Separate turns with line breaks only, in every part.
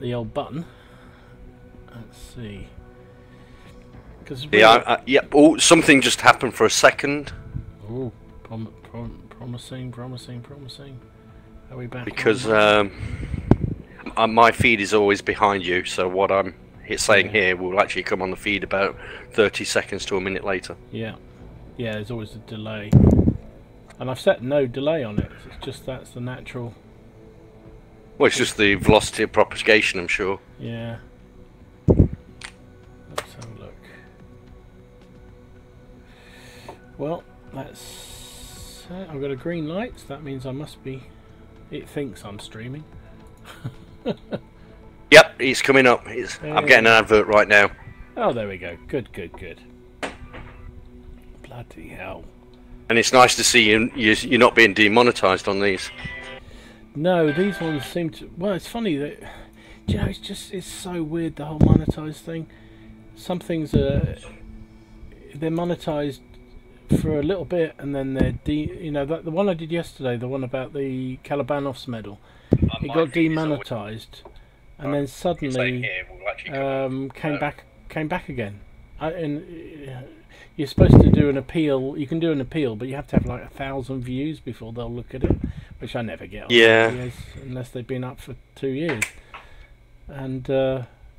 the old button. Let's see. Really...
Yeah. Oh, something just happened for a second.
Oh, promising. Are we back?
Because my feed is always behind you, so what I'm saying here will actually come on the feed about 30 seconds to a minute later.
Yeah, there's always a delay. And I've set no delay on it. It's just that's the natural...
Well, it's just the velocity of propagation, I'm sure.
Yeah. Let's have a look. Well, that's... I've got a green light, so that means I must be... It thinks I'm streaming.
Yep, it's coming up. I'm getting an advert right now.
Oh, there we go. Good. Bloody hell.
And it's nice to see you're not being demonetized on these.
No, these ones seem to... Well, it's funny that... Do you know, it's so weird, the whole monetized thing. Some things are... They're monetized for a little bit, and then they're... You know, the one I did yesterday, the one about the Kalabanov's medal, it got demonetized, and then suddenly came back again. You're supposed to do an appeal. You can do an appeal, but you have to have like 1,000 views before they'll look at it, which I never get on videos unless they've been up for 2 years. And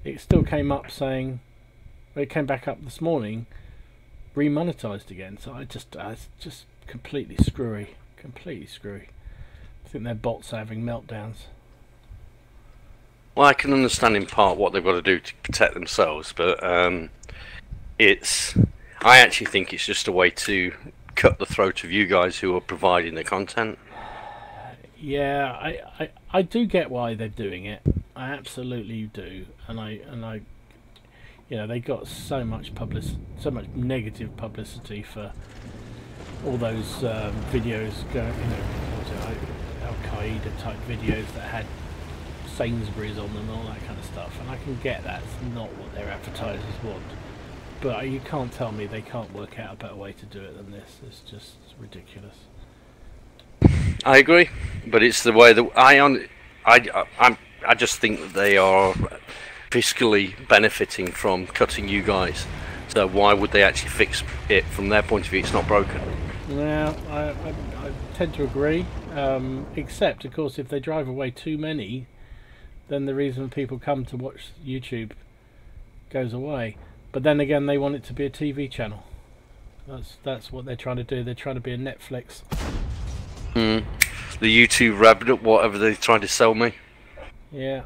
it still came up saying, well, it came back up this morning, remonetized again. So it's just completely screwy. I think their bots are having meltdowns.
Well, I can understand in part what they've got to do to protect themselves, but I actually think it's just a way to cut the throat of you guys who are providing the content.
Yeah, I do get why they're doing it. I absolutely do, and I you know, they got so much negative publicity for all those videos going, you know, Al-Qaeda type videos that had Sainsbury's on them and all that kind of stuff, and I can get that's not what their advertisers want, but you can't tell me they can't work out a better way to do it than this. It's just ridiculous.
I agree, but it's the way that I just think that they are fiscally benefiting from cutting you guys, so why would they actually fix it? From their point of view, it's not broken.
Yeah, I tend to agree, except of course if they drive away too many, then the reason people come to watch YouTube goes away. But then again, they want it to be a TV channel. That's what they're trying to do. They're trying to be a Netflix.
The YouTube rabbit, whatever they're trying to sell me.
Yeah.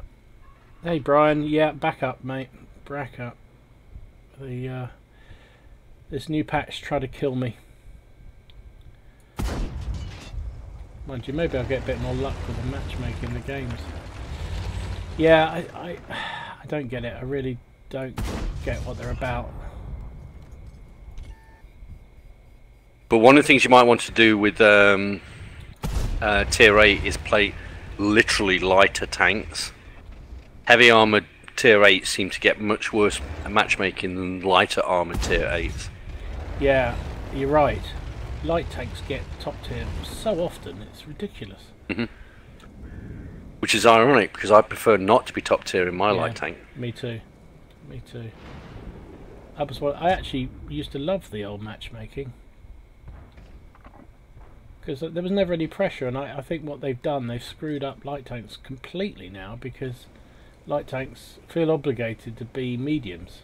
Hey Brian, yeah, back up, mate. Back up. This new patch tried to kill me. Mind you, maybe I'll get a bit more luck with the matchmaking in the games. Yeah, I don't get it. I really don't get what they're about.
But one of the things you might want to do with Tier 8 is play literally lighter tanks. Heavy armoured Tier 8 seem to get much worse matchmaking than lighter armoured Tier 8s.
Yeah, you're right. Light tanks get top tier so often, it's ridiculous.
Which is ironic, because I prefer not to be top tier in my light tank.
Me too. I actually used to love the old matchmaking, because there was never any pressure, and I think what they've done, they've screwed up light tanks completely now, because light tanks feel obligated to be mediums.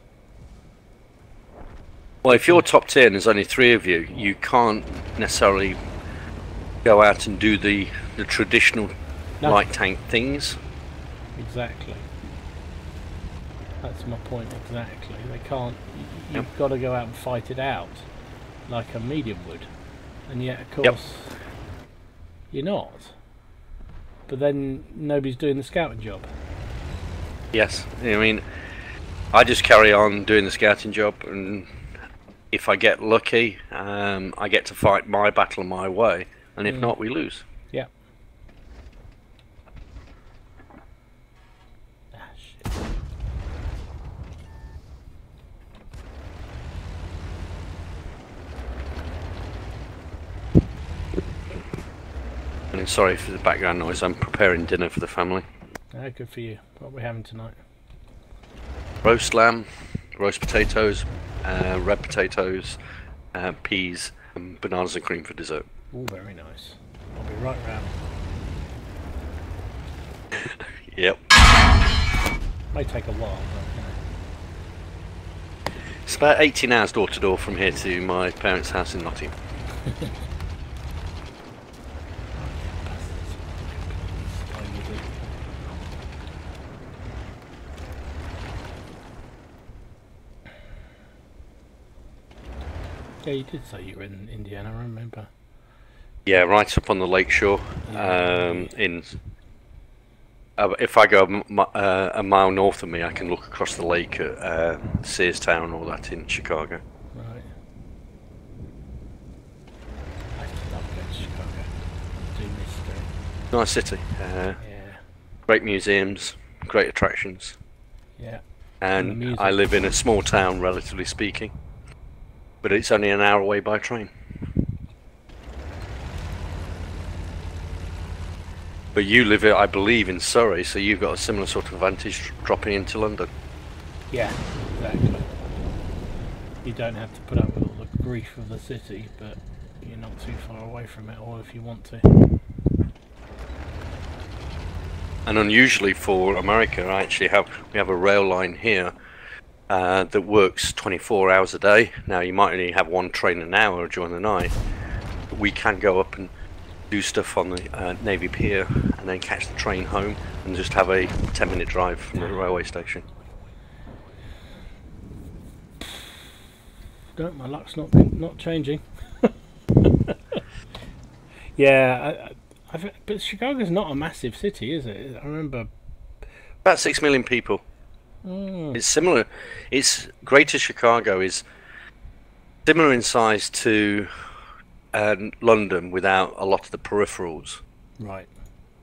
Well, if you're top tier and there's only 3 of you, you can't necessarily go out and do the traditional light tank things.
Exactly. That's my point, exactly. They can't... You've got to go out and fight it out like a medium would. And yet, of course, you're not. But then nobody's doing the scouting job.
Yes, I mean, I just carry on doing the scouting job, and if I get lucky, I get to fight my battle my way, and if not, we lose.
Yeah. Ah, shit.
And sorry for the background noise, I'm preparing dinner for the family.
Ah, how good for you. What are we having tonight?
Roast lamb, roast potatoes, red potatoes, peas, and bananas and cream for dessert.
All very nice. I'll be right round.
Yep.
May take a while, but
It's about 18 hours door to door from here to my parents' house in Nottingham.
Yeah, you did say you were in Indiana, I remember.
Yeah, right up on the lakeshore. If I go a mile north of me, I can look across the lake at Searstown, all that in Chicago.
Right. I love going to Chicago. I do miss it.
Nice city.
Yeah.
Great museums, great attractions.
Yeah.
And I live in a small town, relatively speaking. But it's only an hour away by train. But you live, I believe, in Surrey, so you've got a similar sort of advantage dropping into London.
Yeah, exactly. You don't have to put up with all the grief of the city, but you're not too far away from it, or if you want to.
And unusually for America, we have a rail line here that works 24 hours a day. Now you might only have one train an hour during the night, but we can go up and do stuff on the Navy Pier and then catch the train home and just have a 10-minute drive from the railway station.
No, my luck's not changing. Yeah, but Chicago's not a massive city, is it? I remember
About 6 million people. It's similar. It's Greater Chicago is similar in size to London without a lot of the peripherals.
Right.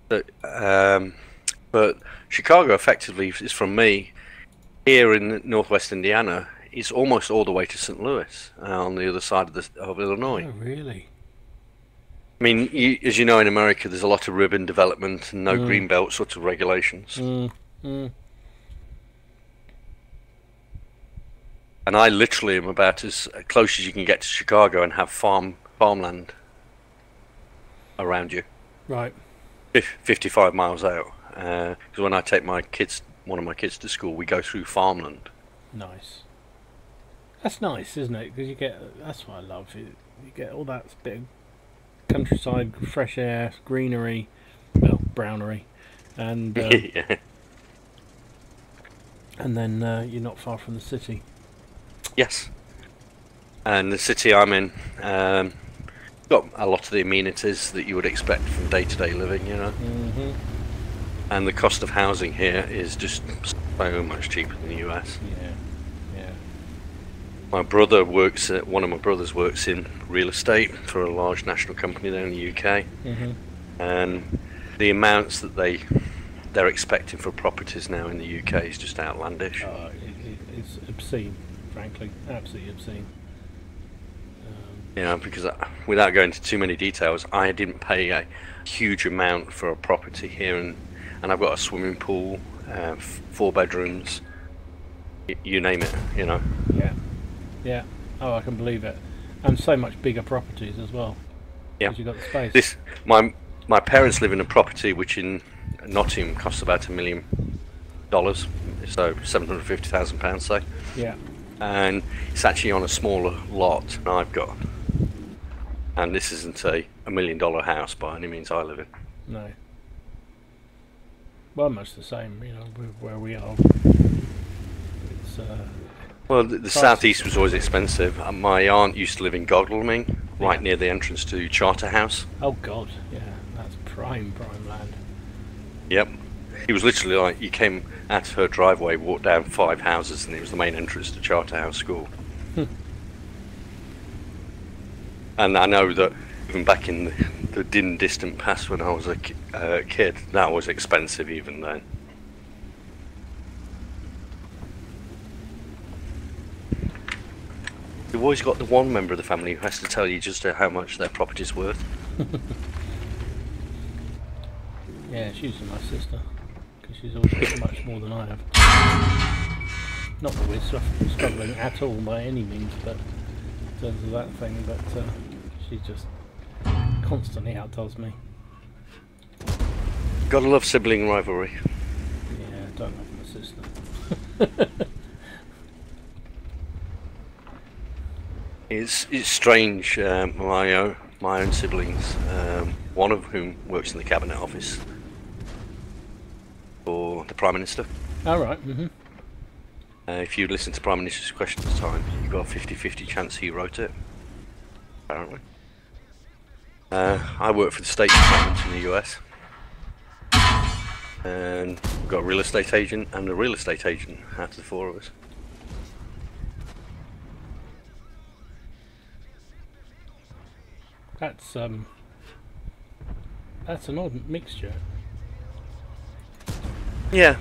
But Chicago effectively is from me here in northwest Indiana. It's almost all the way to St. Louis on the other side of Illinois.
Oh, really?
I mean, as you know, in America, there's a lot of urban development and no greenbelt sort of regulations. And I literally am about as close as you can get to Chicago and have farmland around you.
Right.
55 miles out. Because when I take one of my kids to school, we go through farmland.
Nice. That's nice, isn't it? Because that's what I love. You get all that bit of countryside, fresh air, greenery, well, brownery, and
Yeah.
and then you're not far from the city.
Yes. And the city I'm in got a lot of the amenities that you would expect from day-to-day living, you know. And the cost of housing here is just so much cheaper than the US.
Yeah.
One of my brothers works in real estate for a large national company there in the UK, and the amounts that they're expecting for properties now in the UK is just outlandish.
It's obscene, frankly, absolutely obscene.
You know, because without going into too many details, I didn't pay a huge amount for a property here, and I've got a swimming pool, 4 bedrooms, you name it, you know.
Yeah. Oh, I can believe it. And so much bigger properties as well.
Yeah.
Because you've got the space.
My parents live in a property which in Nottingham costs about $1 million, so £750,000, say.
Yeah.
And it's actually on a smaller lot than I've got. And this isn't a $1 million house by any means I live in.
No. Well, much the same, you know, where we are. It's
well, the southeast was always expensive. My aunt used to live in Godalming, right near the entrance to Charterhouse.
Oh God, yeah, that's prime land.
Yep. It was literally like you came out of her driveway, walked down 5 houses, and it was the main entrance to Charterhouse School. And I know that even back in the distant past when I was a kid, that was expensive even then. You've always got the one member of the family who has to tell you just how much their property's worth.
Yeah, she's my sister. because she's also much more than I have. Not that we're struggling at all by any means, but in terms of that thing, but she just constantly outdoes me.
Gotta love sibling rivalry.
Yeah, I don't love my sister.
It's strange. My own siblings, one of whom works in the cabinet office for the Prime Minister.
All right.
If you listen to Prime Minister's Questions Time, you've got a 50-50 chance he wrote it. Apparently. I work for the State Department in the US, and we've got a real estate agent and a real estate agent out of the four of us.
That's an odd mixture.
Yeah,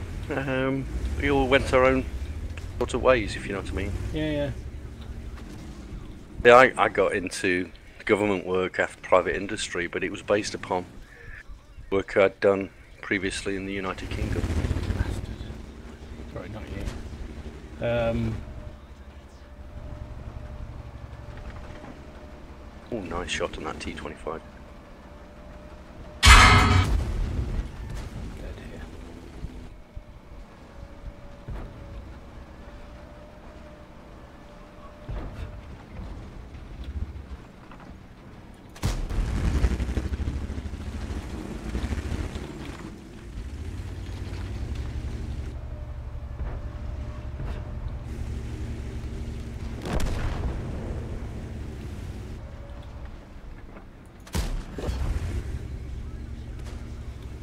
we all went our own sort of ways, if you know what I mean.
Yeah.
Yeah, I got into government work after private industry, but it was based upon work I'd done previously in the United Kingdom.
Bastard. Sorry, not you.
Oh, nice shot on that T-25.
Dead here.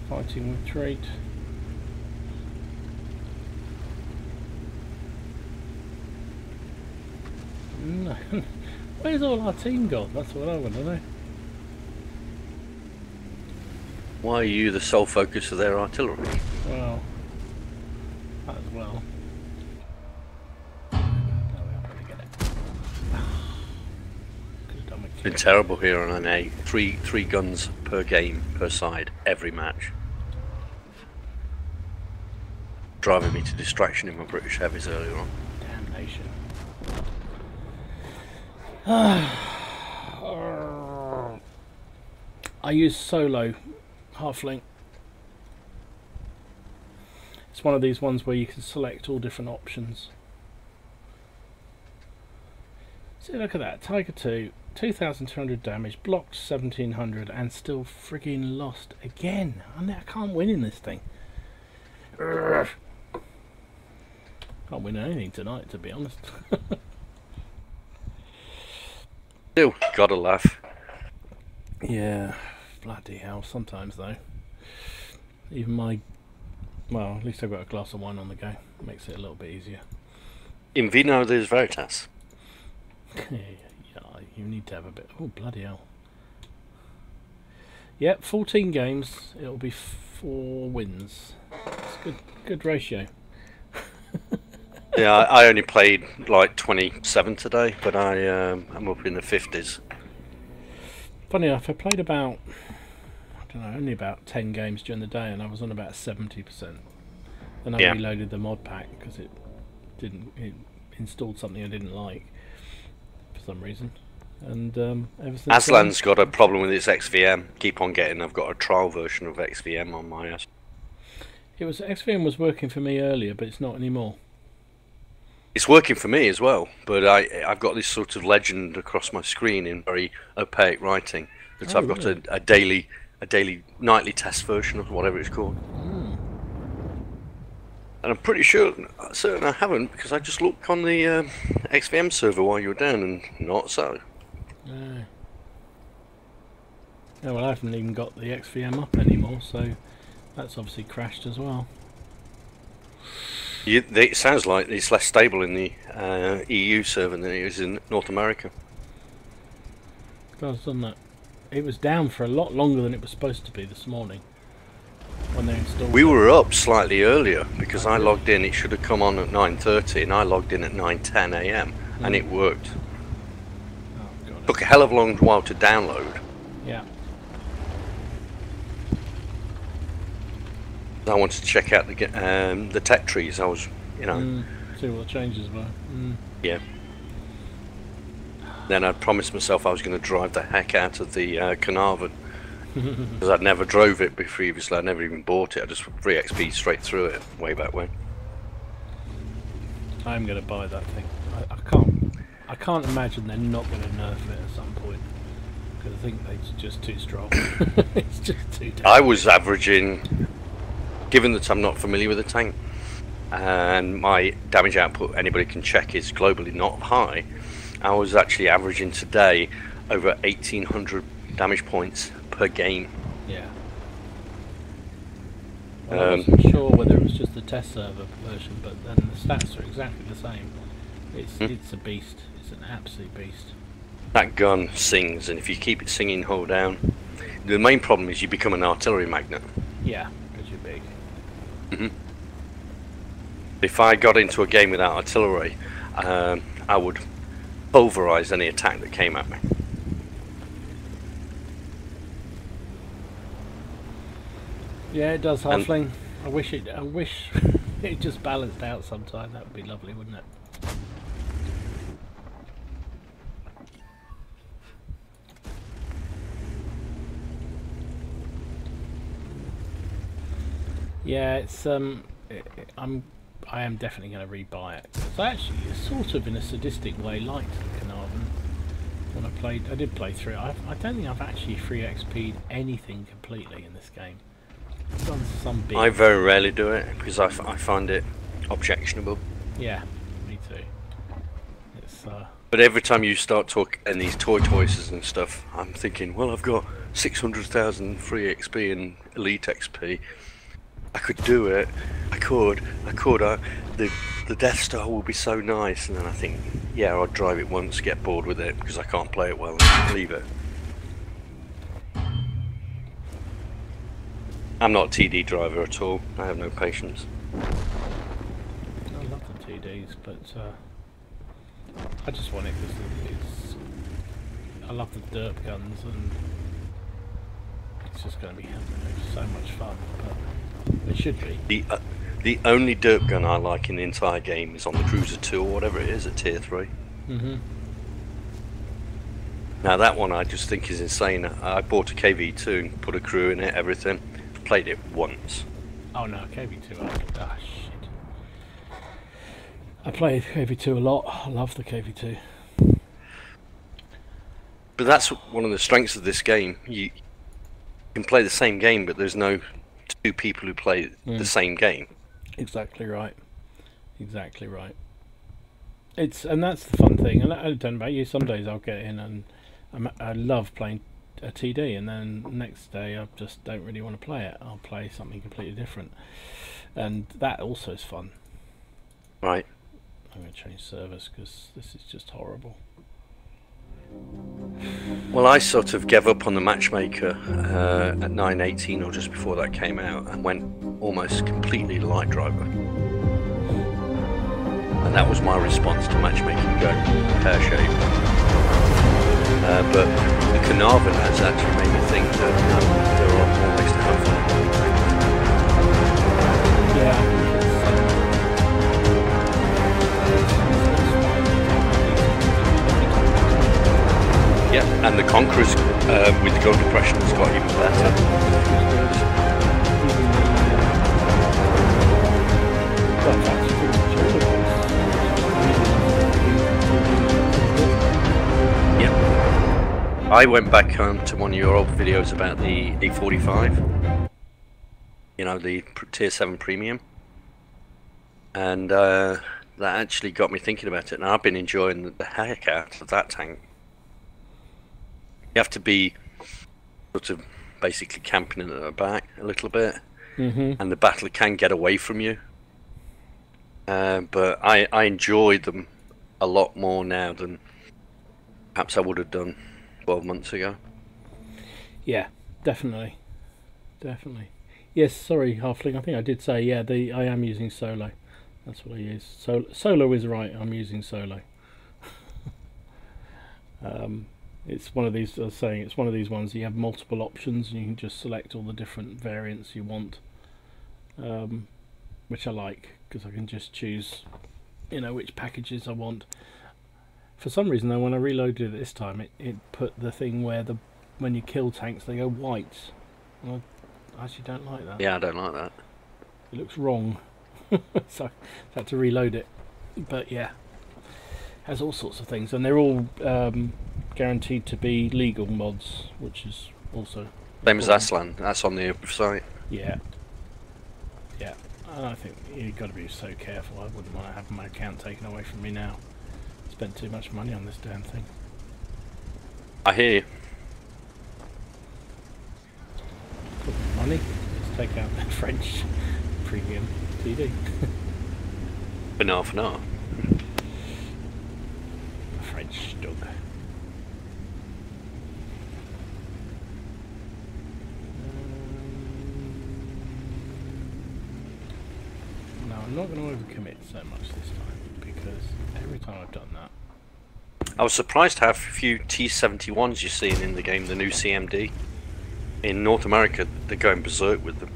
Fighting retreat. No. Where's all our team gone? That's what I want to know.
Why are you the sole focus of their artillery?
Well, that as well. No, we aren't going to get it. Could have done with
It's been terrible here on an A. Three guns per game, per side, every match. Driving me to distraction in my British heavies earlier on.
Damnation. I use solo halfling. It's one of these ones where you can select all different options. See, look at that. Tiger 2, 2,200 damage, blocked 1,700, and still frigging lost again. I can't win in this thing. Urgh. Can't win anything tonight, to be honest.
Still, gotta laugh.
Yeah, bloody hell. Sometimes, though. Even my... Well, at least I've got a glass of wine on the go. Makes it a little bit easier.
In vino there's veritas.
Yeah, you need to have a bit... Oh, bloody hell. Yep, 14 games. It'll be 4 wins. It's good ratio.
Yeah, I only played like 27 today, but I'm up in the 50s.
Funny enough, I played about... I don't know, only about 10 games during the day, and I was on about 70%. Then I reloaded the mod pack because it installed something I didn't like for some reason. And ever since
Aslan's got a problem with its XVM. Keep on getting. I've got a trial version of XVM on my ass.
XVM was working for me earlier, but it's not anymore.
It's working for me as well, but I've got this sort of legend across my screen in very opaque writing that I've got a daily nightly test version of whatever it's called. And I'm pretty certain I haven't, because I just looked on the XVM server while you were down, and not so.
No. Yeah, well, I haven't even got the XVM up anymore, so that's obviously crashed as well.
It sounds like it's less stable in the EU server than it is in North America.
It does, doesn't it? It was down for a lot longer than it was supposed to be this morning when they installed
We were up slightly earlier because I logged in. It should have come on at 9:30, and I logged in at 9:10 AM, and it worked.
Oh, God.
Took a hell of a long while to download.
Yeah.
I wanted to check out the tech trees. I was,
See what the changes were.
yeah. Then I'd promised myself I was going to drive the heck out of the Carnarvon, because I'd never drove it previously. I'd never even bought it. I just free XP straight through it way back when.
I'm going to buy that thing. I can't imagine they're not going to nerf it at some point, because I think it's just too strong. It's just too damn
I was averaging, given that I'm not familiar with the tank, and my damage output, anybody can check, is globally not high. I was actually averaging today over 1,800 damage points per game.
Yeah. Well, I wasn't sure whether it was just the test server version, but then the stats are exactly the same. It's a beast. It's an absolute beast.
That gun sings, and if you keep it singing, hold down. The main problem is you become an artillery magnet.
Yeah, because you're big.
If I got into a game without artillery, I would pulverize any attack that came at me.
Yeah, it does, Halfling. I wish it just balanced out sometime. That would be lovely, wouldn't it? Yeah, it's I am definitely going to rebuy it. So actually, it's sort of in a sadistic way liked Carnarvon when I did play through it. I don't think I've actually free XP'd anything completely in this game. I've done some bits.
I very rarely do it because I find it objectionable.
Yeah, me too. It's
But every time you start talking and these toy choices and stuff, I'm thinking, well, I've got 600,000 free XP and elite XP. I could do it. I could. The Death Star will be so nice, and then I think, yeah, I'll drive it once, get bored with it because I can't play it well, and leave it. I'm not a TD driver at all. I have no patience.
I love the TDs, but I just want it because I love the derp guns, and it's just going to be so much fun. But it should be.
The only derp gun I like in the entire game is on the Cruiser 2 or whatever it is at Tier 3. Now that one I just think is insane. I bought a KV2 and put a crew in it, everything. Played it once.
Oh no, KV2, shit. I played KV2 a lot. I love the KV2.
But that's one of the strengths of this game. You can play the same game, but there's no two people who play the same game.
Exactly right. Exactly right. And that's the fun thing. And I don't know about you. Some days I'll get in and I love playing a TD, and then next day I just don't really want to play it. I'll play something completely different, and that also is fun.
Right.
I'm going to change servers because this is just horrible.
Well, I sort of gave up on the matchmaker at 9.18 or just before that came out, and went almost completely light driver. And that was my response to matchmaking going pear-shaped. But the Carnarvon has actually made me think that there are more ways to have fun. Yeah, and the Conquerors with the gun depression has got even better. I went back to one of your old videos about the E45, you know, the Tier 7 Premium, and that actually got me thinking about it, and I've been enjoying the heck out of that tank. You have to be sort of basically camping in the back a little bit, and the battle can get away from you, but I enjoy them a lot more now than perhaps I would have done 12 months ago.
Yeah, definitely. Yes, sorry, Halfling, I think I did say, yeah, I am using Solo. That's what I use. Solo is right, I'm using Solo. It's one of these, I was saying, it's one of these ones you have multiple options and you can just select all the different variants you want. which I like because I can just choose, you know, which packages I want. For some reason though, when I reloaded it this time, it put the thing where when you kill tanks they go white. And I actually don't like that.
Yeah, I don't like that.
It looks wrong. So I had to reload it. But yeah, has all sorts of things, and they're all guaranteed to be legal mods, which is also
same as Aslan. That's on the site.
Yeah. Yeah. And I think you've got to be so careful. I wouldn't want to have my account taken away from me now. Spent too much money on this damn thing.
I hear you.
Money? Let's take out that French premium TV.
For now, for now.
French dog. No, I'm not going to overcommit so much this time, because every time I've done that.
I was surprised how few T-71s you're seeing in the game, the new CMD. In North America, they're going berserk with them.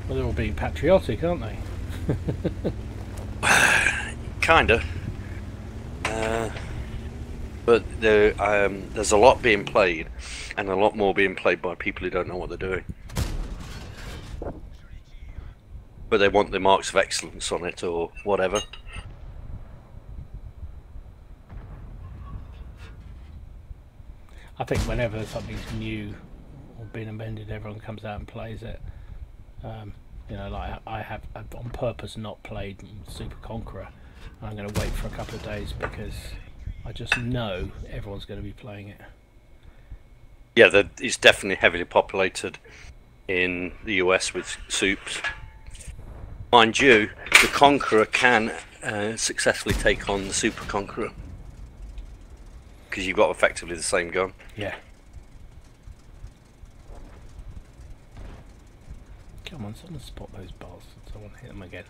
Well, they're all being patriotic, aren't they?
Kinda. But there's a lot being played, and a lot more being played by people who don't know what they're doing. But they want the marks of excellence on it, or whatever.
I think whenever something's new or been amended, everyone comes out and plays it. You know, like I've on purpose not played Super Conqueror. I'm going to wait for a couple of days because I just know everyone's going to be playing it.
Yeah, it's definitely heavily populated in the US with soups. Mind you, the Conqueror can successfully take on the Super Conqueror, because you've got effectively the same gun.
Yeah. Come on, someone spot those bastards. I want to hit them again.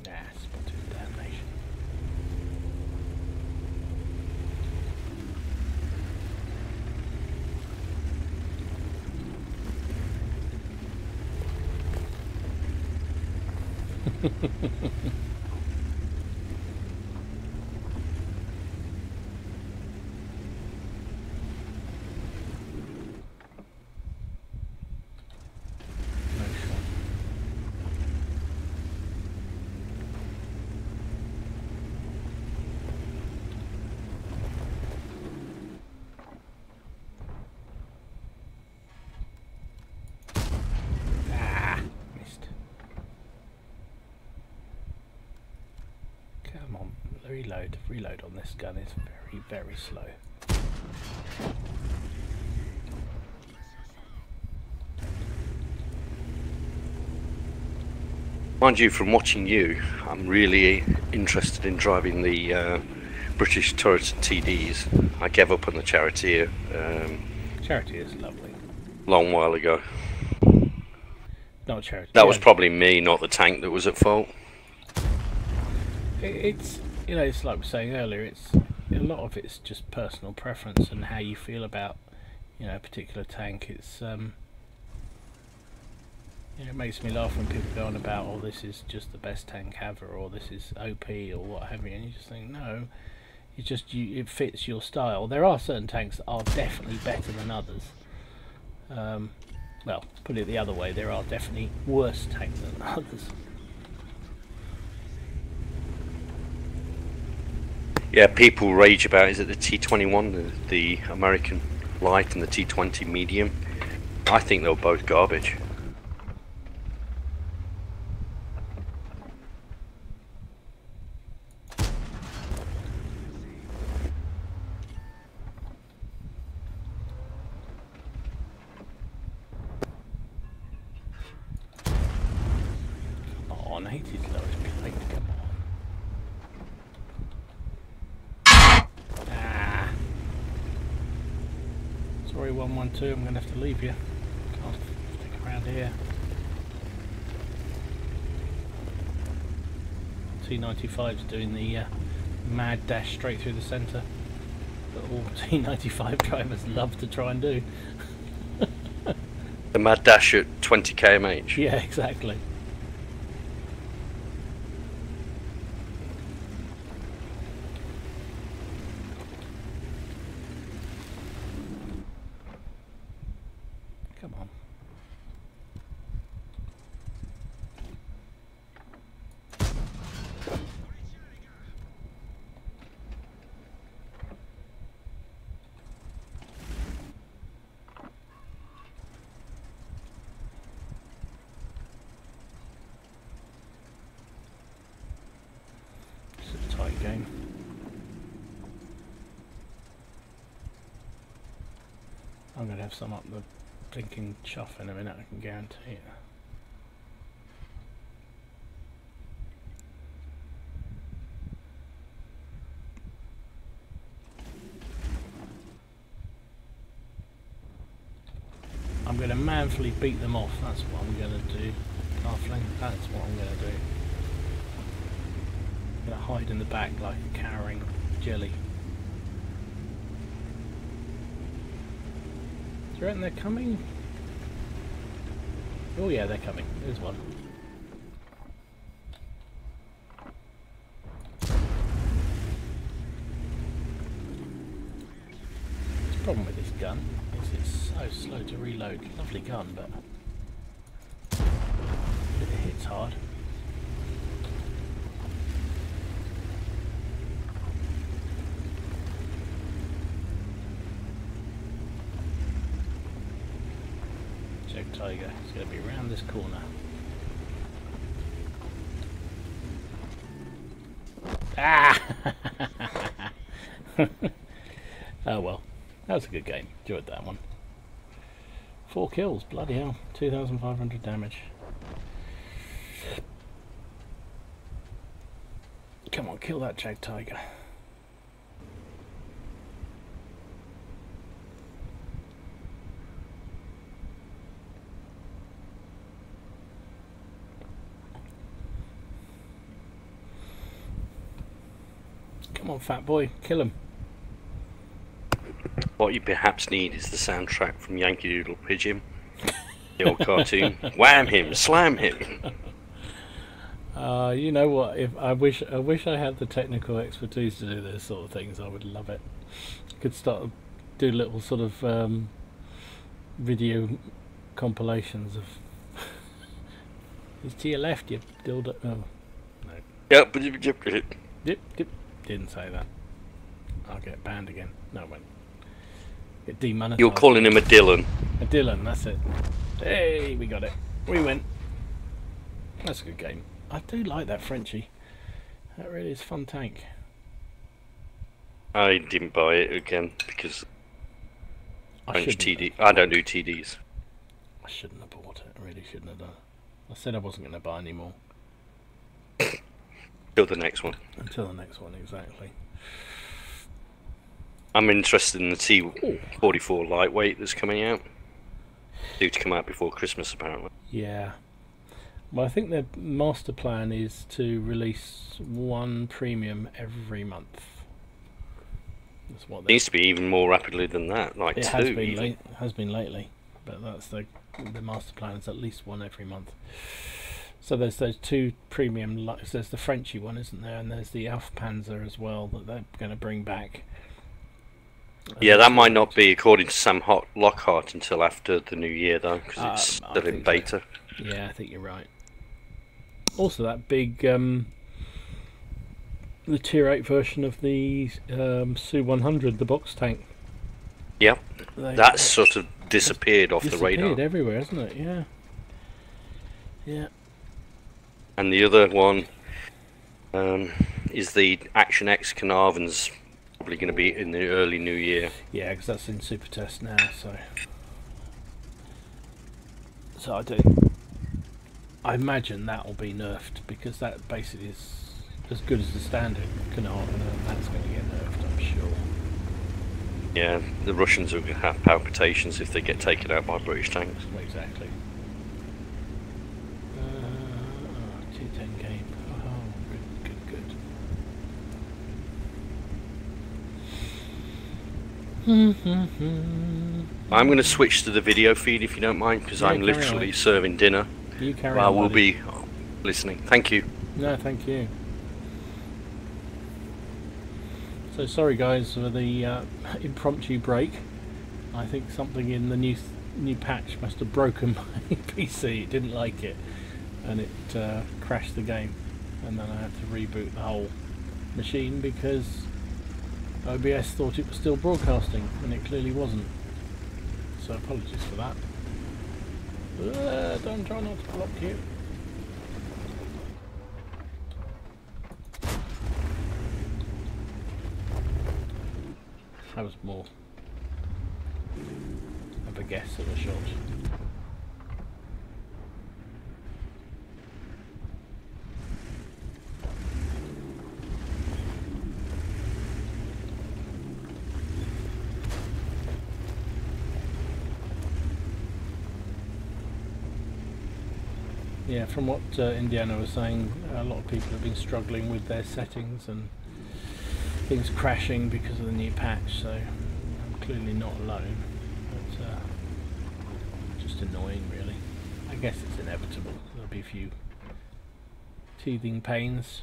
Nah, spotted damnation. Reload on this gun is very, very slow.
Mind you, from watching you, I'm really interested in driving the British turrets and TDs. I gave up on the Charioteer.
Charioteer is lovely.
Long while ago.
Not Charioteer.
That was probably me, not the tank, that was at fault.
It's, you know, it's like we were saying earlier, it's a lot of it's just personal preference and how you feel about, you know, a particular tank. It's you know, it makes me laugh when people go on about, oh, this is just the best tank ever, or this is OP, or what have you, and you just think, no, it's just it fits your style. There are certain tanks that are definitely better than others. Well, put it the other way, there are definitely worse tanks than others.
Yeah, people rage about, is it the T21, the American light, and the T20 medium? I think they were both garbage.
Come on, 80's lowest plate, come on. Sorry 112, I'm going to have to leave you. Can't stick around here. T95's doing the mad dash straight through the centre that all T95 drivers love to try and do.
The mad dash at 20 km/h.
Yeah, exactly. Come on. It's a tight game. I'm going to have some up the blinking chuff in a minute, I can guarantee it. I'm going to manfully beat them off, that's what I'm going to do. Halfling, that's what I'm going to do. I'm going to hide in the back like a cowering jelly. Do you reckon they're coming? Oh yeah, they're coming. There's one. The problem with this gun is it's so slow to reload. Lovely gun, but it hits hard. Tiger, it's going to be around this corner. Ah! Oh well, that was a good game. Enjoyed that one. 4 kills, bloody hell. 2,500 damage. Come on, kill that Jag Tiger. Come on, fat boy, kill him.
What you perhaps need is the soundtrack from Yankee Doodle Pigeon, the old cartoon. Wham him, slam him.
You know what? If I wish I had the technical expertise to do those sort of things. I would love it. Could start do little sort of video compilations of. It's to your left, you dildo. Oh, no.
Yep.
Dip. Didn't say that. I'll get banned again. No, I won't. Get demonetized.
You're calling him a Dylan.
A Dylan, that's it. Hey, we got it. We win. That's a good game. I do like that Frenchie. That really is a fun tank.
I didn't buy it again because
I
French TD. I don't do TDs.
I shouldn't have bought it. I really shouldn't have done. I said I wasn't going to buy any more.
Till the next one.
Until the next one, exactly.
I'm interested in the T44 lightweight that's coming out. Due to come out before Christmas, apparently.
Yeah. Well, I think their master plan is to release one premium every month. That's what
it needs to be even more rapidly than that, like
it
two.
has been lately, but that's the master plan is at least one every month. So there's those 2 premium. There's the Frenchie one, isn't there? And there's the Panzer as well that they're going to bring back.
Yeah, that might not be according to Sam Lockhart until after the new year, though, because it's still in beta.
So. Yeah, I think you're right. Also, that big the Tier 8 version of the Su-100, the box tank.
Yep, that's sort of disappeared off the radar.
Disappeared everywhere, isn't it? Yeah. Yeah.
And the other one is the Action X Carnarvon's probably going to be in the early new year.
Yeah, because that's in super test now, so I imagine that will be nerfed because that basically is as good as the standard Carnarvon, and that's going to get nerfed, I'm sure.
Yeah, the Russians are going to have palpitations if they get taken out by British tanks.
Exactly. T10 game. Oh, good.
I'm going to switch to the video feed if you don't mind, because I'm literally serving dinner while we'll be listening. Thank you.
No, thank you. So sorry guys for the impromptu break. I think something in the new patch must have broken my PC. It didn't like it, and it crashed the game, and then I had to reboot the whole machine because OBS thought it was still broadcasting and it clearly wasn't. So apologies for that. Don't try not to block you. That was more of a guess of a shot. Yeah, from what Indiana was saying, a lot of people have been struggling with their settings and things crashing because of the new patch, so I'm clearly not alone, but just annoying really. I guess it's inevitable, there'll be a few teething pains.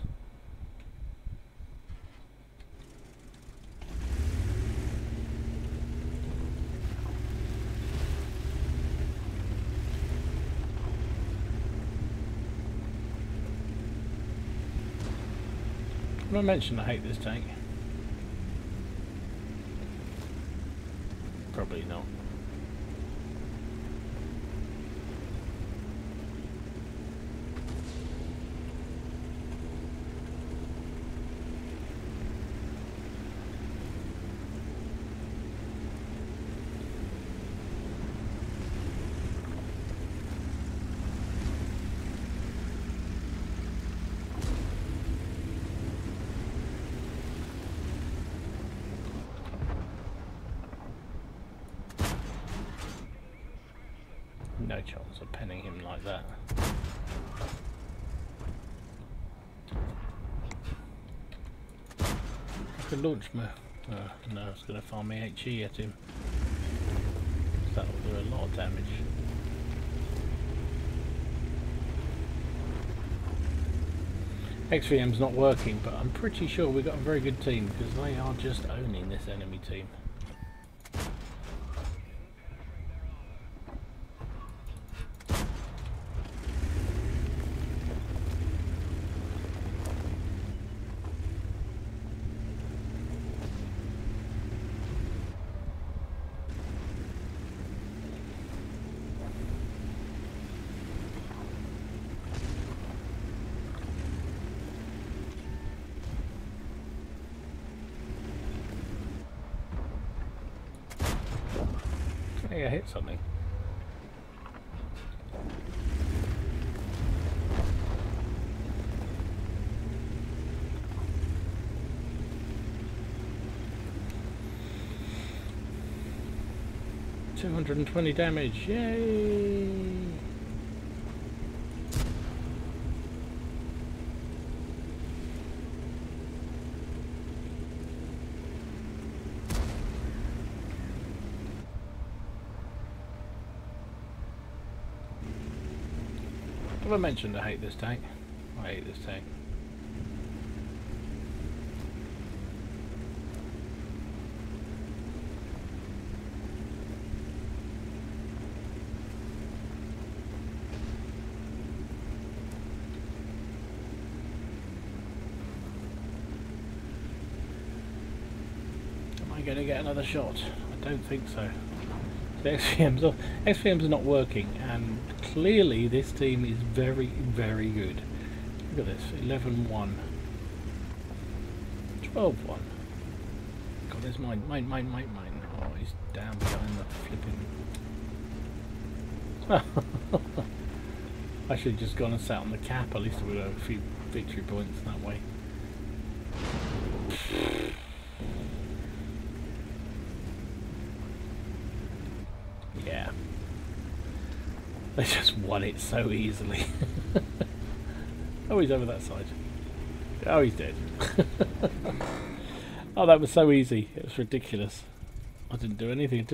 Did I mention I hate this tank? Probably not. No chance of penning him like that. I could launch my... no, I was going to farm my HE at him. That will do a lot of damage. XVM's not working, but I'm pretty sure we've got a very good team because they are just owning this enemy team. I hit something. $220 damage, yay! Have I mentioned I hate this tank? I hate this tank. Am I going to get another shot? I don't think so. The XVM's not working, and clearly this team is very, very good. Look at this, 11-1. 12-1. God, there's mine. Oh, he's down behind the flipping... I should have just gone and sat on the cap, at least we would have a few victory points that way. Yeah. They just won it so easily. Oh, he's over that side. Oh, he's dead. Oh, that was so easy. It was ridiculous. I didn't do anything.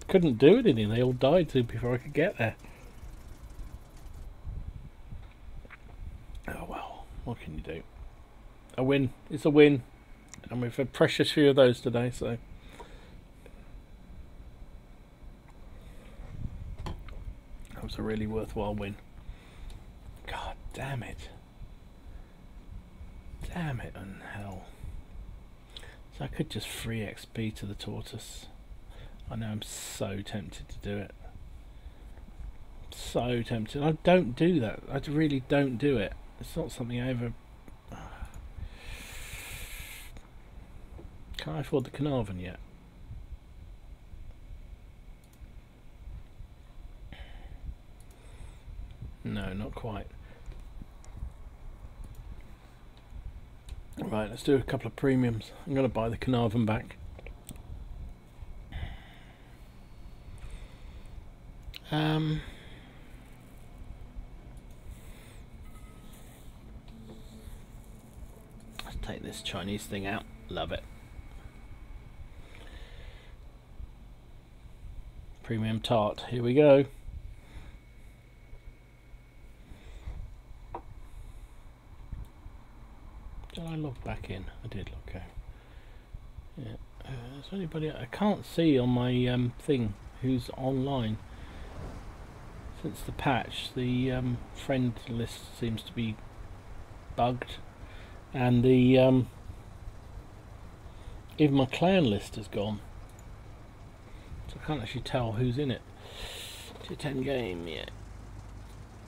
Couldn't do anything. They all died before I could get there. Oh well, what can you do? A win. It's a win, and we've had precious few of those today. So that was a really worthwhile win. God damn it! Damn it and hell! So I could just free XP to the tortoise. I know I'm so tempted to do it. So tempted. I don't do that. I really don't do it. It's not something I ever... Can't I afford the Carnarvon yet? No, not quite. Right, let's do a couple of premiums. I'm going to buy the Carnarvon back. Let's take this Chinese thing out. Love it. Premium tart. Here we go. Did I log back in? I did log out. Yeah. Is there anybody? I can't see on my thing who's online. Since the patch, the friend list seems to be bugged, and the even my clan list has gone, so I can't actually tell who's in it. To 10 game, yeah.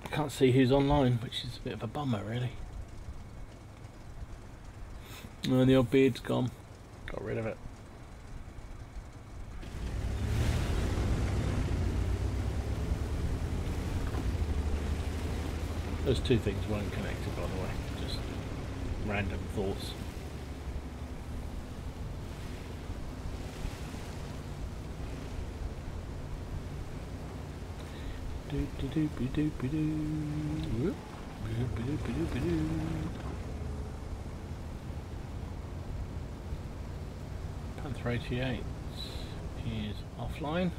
I can't see who's online, which is a bit of a bummer, really. Oh, the old beard's gone. Got rid of it. Those two things weren't connected, by the way. Just random thoughts. Panther 88 is offline.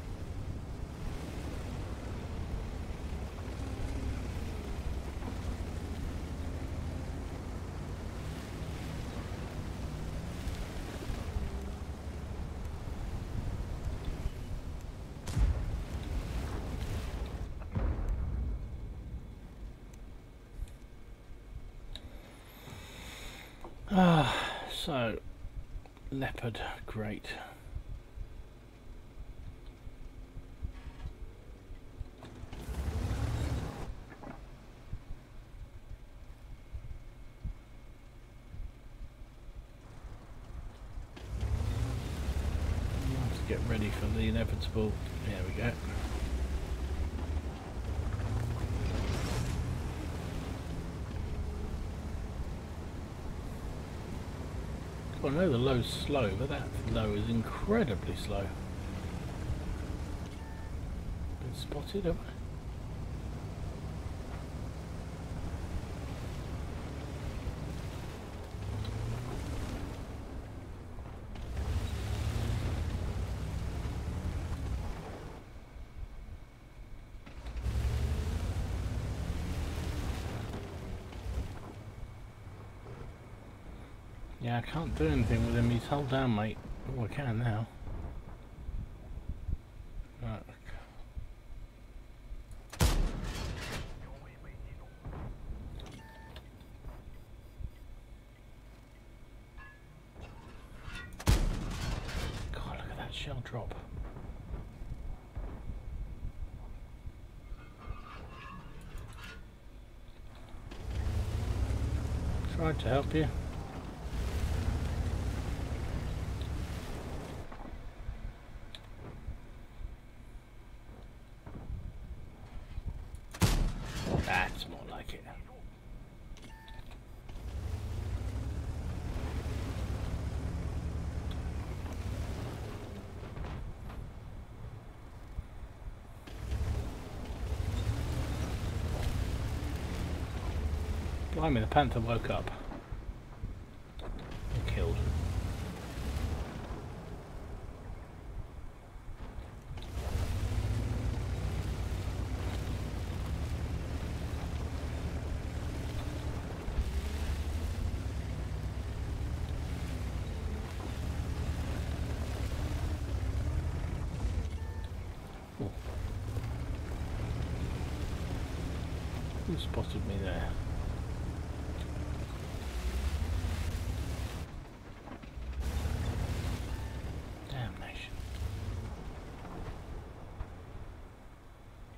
So leopard, great. Let's get ready for the inevitable. There we go. Well, I know the low's slow, but that low is incredibly slow. Been spotted, have I? Yeah, I can't do anything with him. He's held down, mate. Oh, I can now. Right. God, look at that shell drop. Tried to help you. That's more like it. Blimey, the panther woke up and killed. Who spotted me there? Damnation.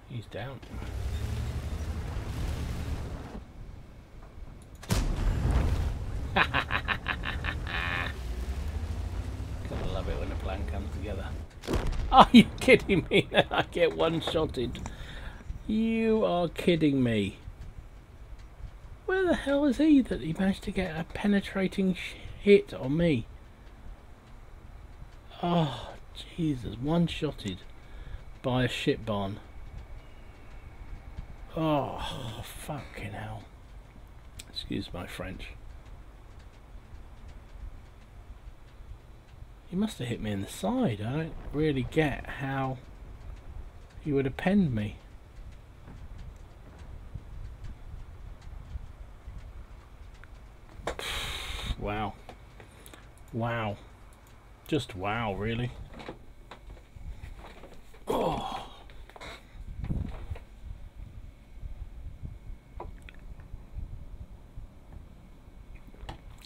He's down. Gotta love it when a plan comes together. Are you kidding me? I get one-shotted. You are kidding me. Where the hell is he that he managed to get a penetrating hit on me? Oh, Jesus. One-shotted by a shit barn. Oh, fucking hell. Excuse my French. He must have hit me in the side. I don't really get how he would have penned me. Wow. Wow. Just wow, really. Oh.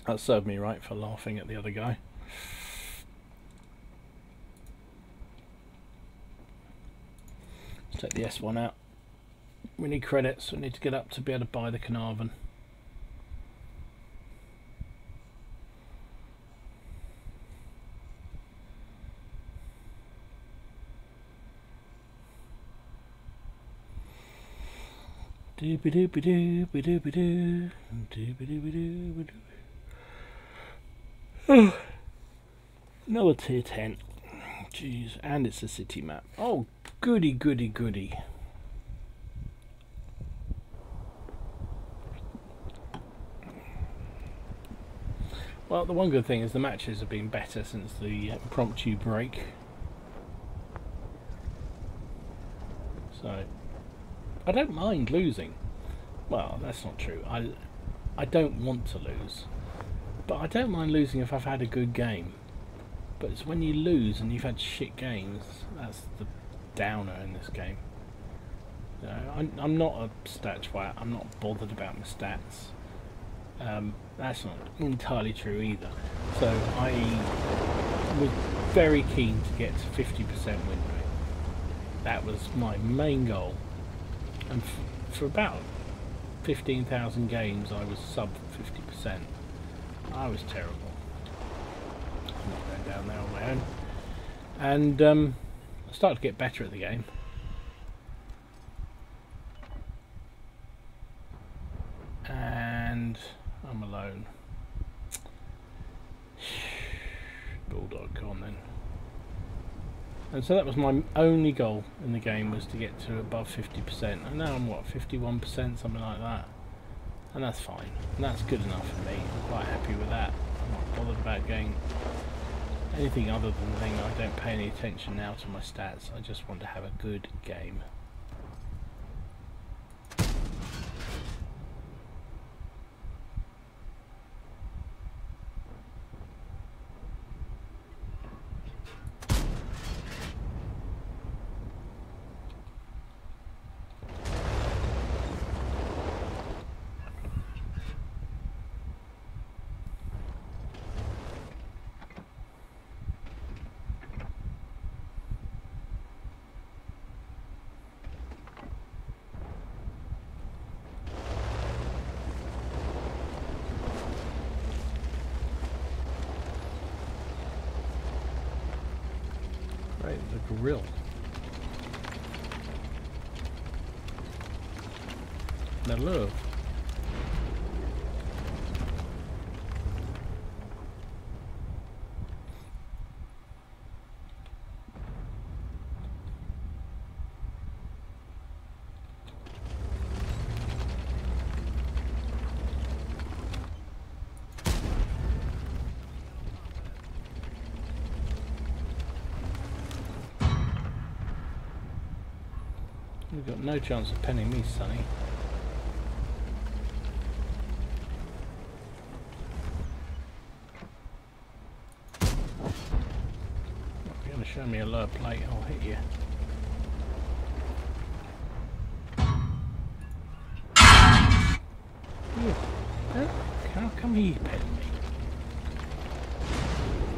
That served me right for laughing at the other guy. Let's take the S1 out. We need credits. We need to get up to be able to buy the Carnarvon. Doobie-doobie-doo, doobie-doobie-doo. Another tier 10. Jeez, and it's a city map. Oh, goody, goody, goody. Well, the one good thing is the matches have been better since the impromptu break. So, I don't mind losing. Well, that's not true. I don't want to lose. But I don't mind losing if I've had a good game. But it's when you lose and you've had shit games, that's the downer in this game. You know, I'm not a stat twat. I'm not bothered about my stats. That's not entirely true either. So I was very keen to get to 50% win rate. That was my main goal. And for about 15,000 games I was sub 50%. I was terrible. I'm not going down there on my own. And I started to get better at the game. And I'm alone. Bulldog gone then. And so that was my only goal in the game, was to get to above 50%. And now I'm what, 51%, something like that. And that's fine. And that's good enough for me. I'm quite happy with that. I'm not bothered about getting anything other than the thing. I don't pay any attention now to my stats. I just want to have a good game. The grill. The love. You've got no chance of penning me, Sonny. If you're going to show me a lower plate, I'll hit you. come he petting me?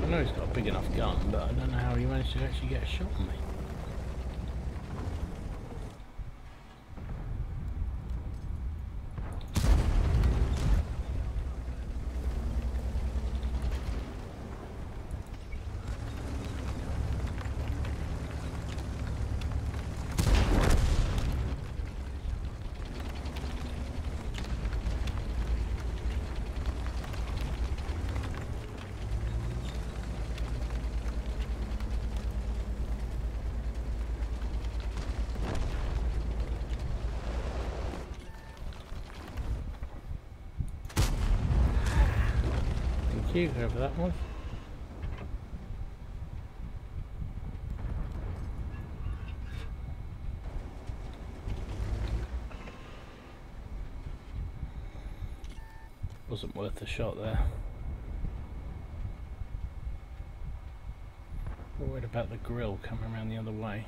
I know he's got a big enough gun, but I don't know how he managed to actually get a shot on me. Thank you, whoever that was. Wasn't worth a shot there. Worried about the grill coming around the other way.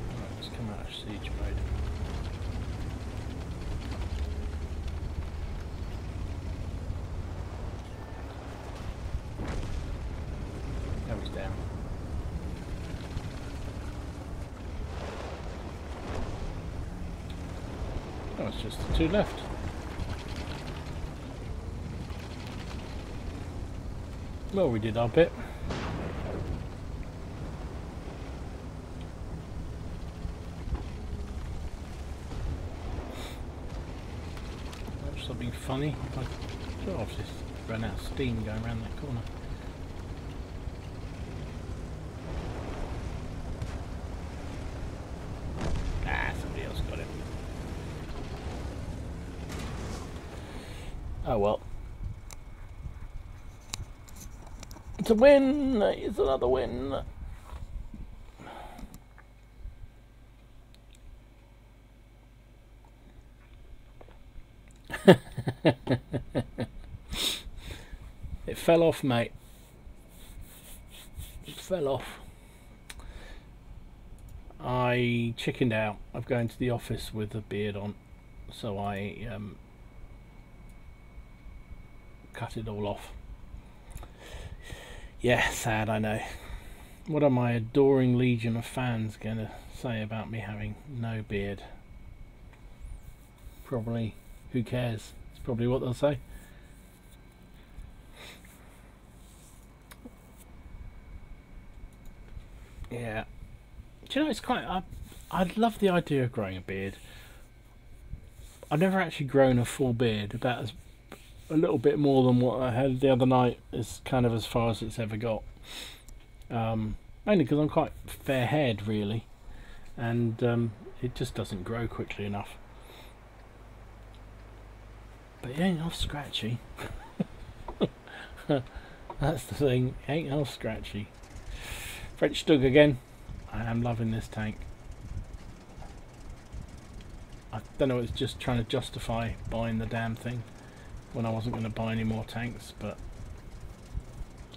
Right, let's come out of siege mode. Now he's down. Oh, it's just the two left. Well, we did our bit. Watch something funny. If I sort of just ran out of steam going around that corner. Ah, somebody else got it. Oh well. It's a win! It's another win! It fell off, mate. It fell off. I chickened out of going to the office with a beard on, so I cut it all off. Yeah, sad, I know. What are my adoring legion of fans going to say about me having no beard? Probably, who cares? It's probably what they'll say. Yeah. Do you know, it's quite... I'd love the idea of growing a beard. I've never actually grown a full beard, about a little bit more than what I had the other night is kind of as far as it's ever got. Mainly because I'm quite fair-haired, really, and it just doesn't grow quickly enough. But it ain't all scratchy. That's the thing, it ain't all scratchy. French Stug again. I am loving this tank. I don't know, it's just trying to justify buying the damn thing when I wasn't going to buy any more tanks, but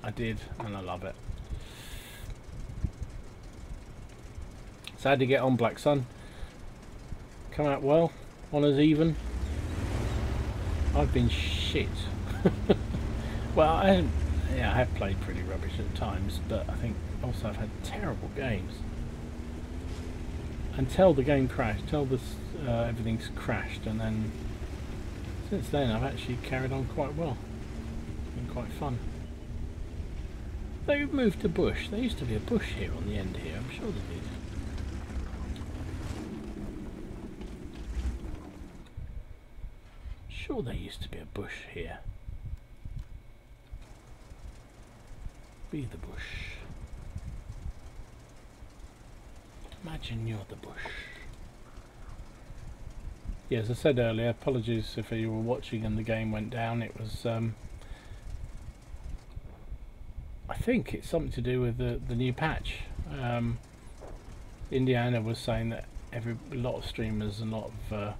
I did, and I love it. Sad to get on, Black Sun. Come out well, honours even. I've been shit. Well, I have played pretty rubbish at times, but I think also I've had terrible games. Until the game crashed, till this everything's crashed, and then since then I've actually carried on quite well. It's been quite fun. They've moved to bush. There used to be a bush here on the end here, I'm sure they did. Sure there used to be a bush here. Be the bush. Imagine you're the bush. Yeah, as I said earlier, apologies if you were watching and the game went down. It was, I think it's something to do with the new patch. Indiana was saying that a lot of streamers and a lot of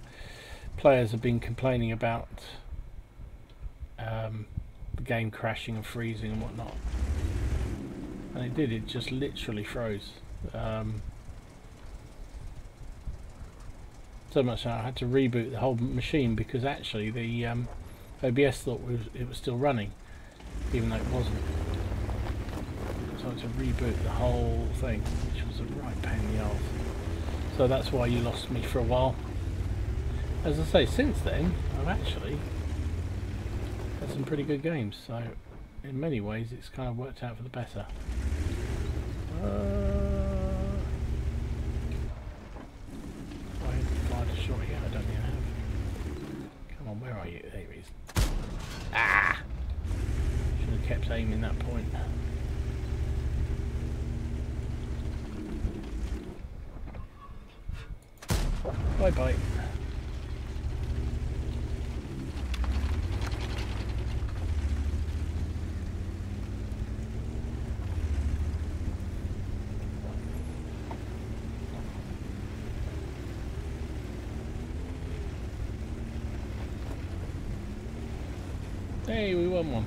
players have been complaining about the game crashing and freezing and whatnot. And it did, it just literally froze. So much so I had to reboot the whole machine because actually the OBS thought it was still running, even though it wasn't. So I had to reboot the whole thing, which was a right pain in the arse. So that's why you lost me for a while. As I say, since then I've actually had some pretty good games, so in many ways it's kind of worked out for the better. I fired a shot here, I don't think I have. Come on, where are you? There he is. Ah! Should have kept aiming that point. Bye bye. Hey, we won one.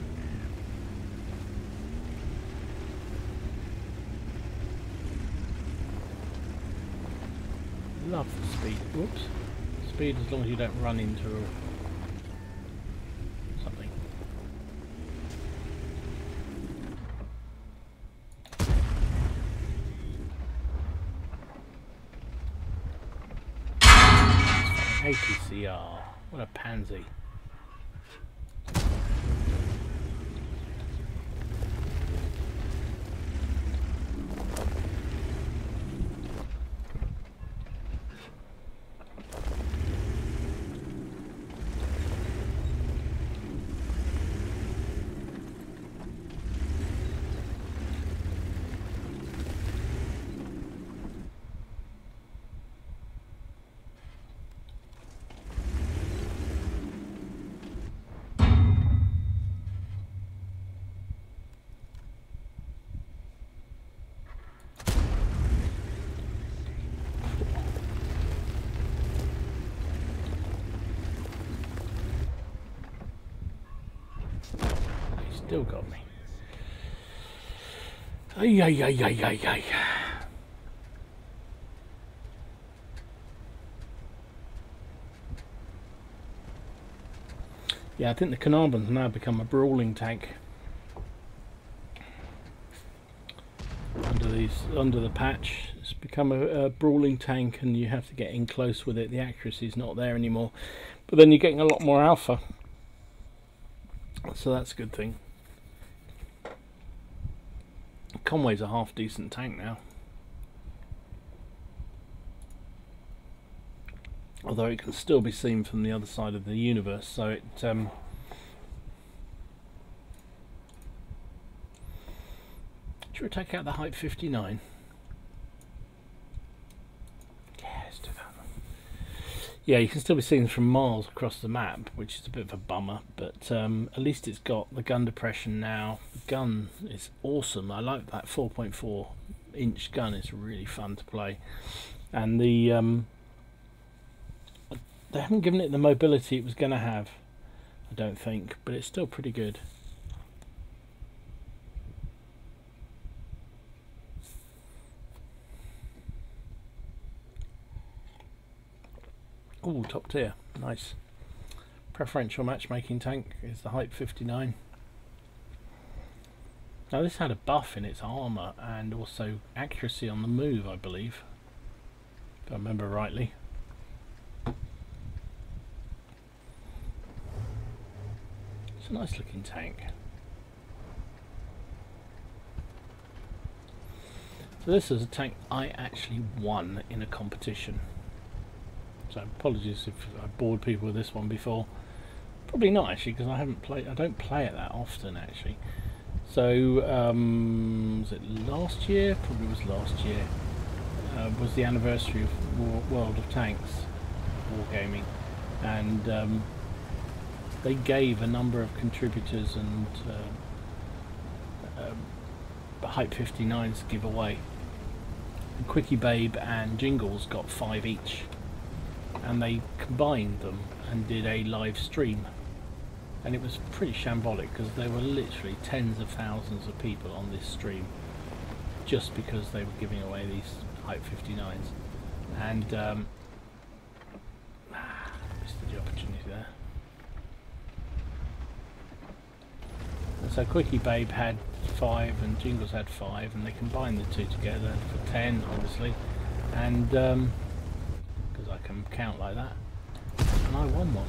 Love the speed. Whoops. Speed as long as you don't run into something. APCR. What a pansy. Still got me. Ay, ay, ay, ay, ay, ay. Yeah, I think the Carnarvon's now become a brawling tank. Under the patch, it's become a brawling tank, and you have to get in close with it. The accuracy's not there anymore, but then you're getting a lot more alpha, so that's a good thing. Conway's a half decent tank now, although it can still be seen from the other side of the universe, so it should we take out the Hype 59? Yeah, let's do that. Yeah, you can still be seen from miles across the map, which is a bit of a bummer, but at least it's got the gun depression now. The gun is awesome. I like that 4.4 inch gun. It's really fun to play, and they haven't given it the mobility it was going to have, I don't think, but it's still pretty good. Ooh, top tier, nice. Preferential matchmaking tank is the Hype 59. Now this had a buff in its armour and also accuracy on the move, I believe, if I remember rightly. It's a nice looking tank. So this is a tank I actually won in a competition. So apologies if I bored people with this one before. Probably not actually, because I don't play it that often actually. So was it last year? Probably was last year. Was the anniversary of World of Tanks Wargaming, and they gave a number of contributors and Hype 59s giveaway. Quickie Babe and Jingles got 5 each, and they combined them and did a live stream, and it was pretty shambolic because there were literally tens of thousands of people on this stream just because they were giving away these Hype 59s, and So Quickie Babe had 5 and Jingles had 5, and they combined the two together for 10, obviously, and because I can count like that, and I won one.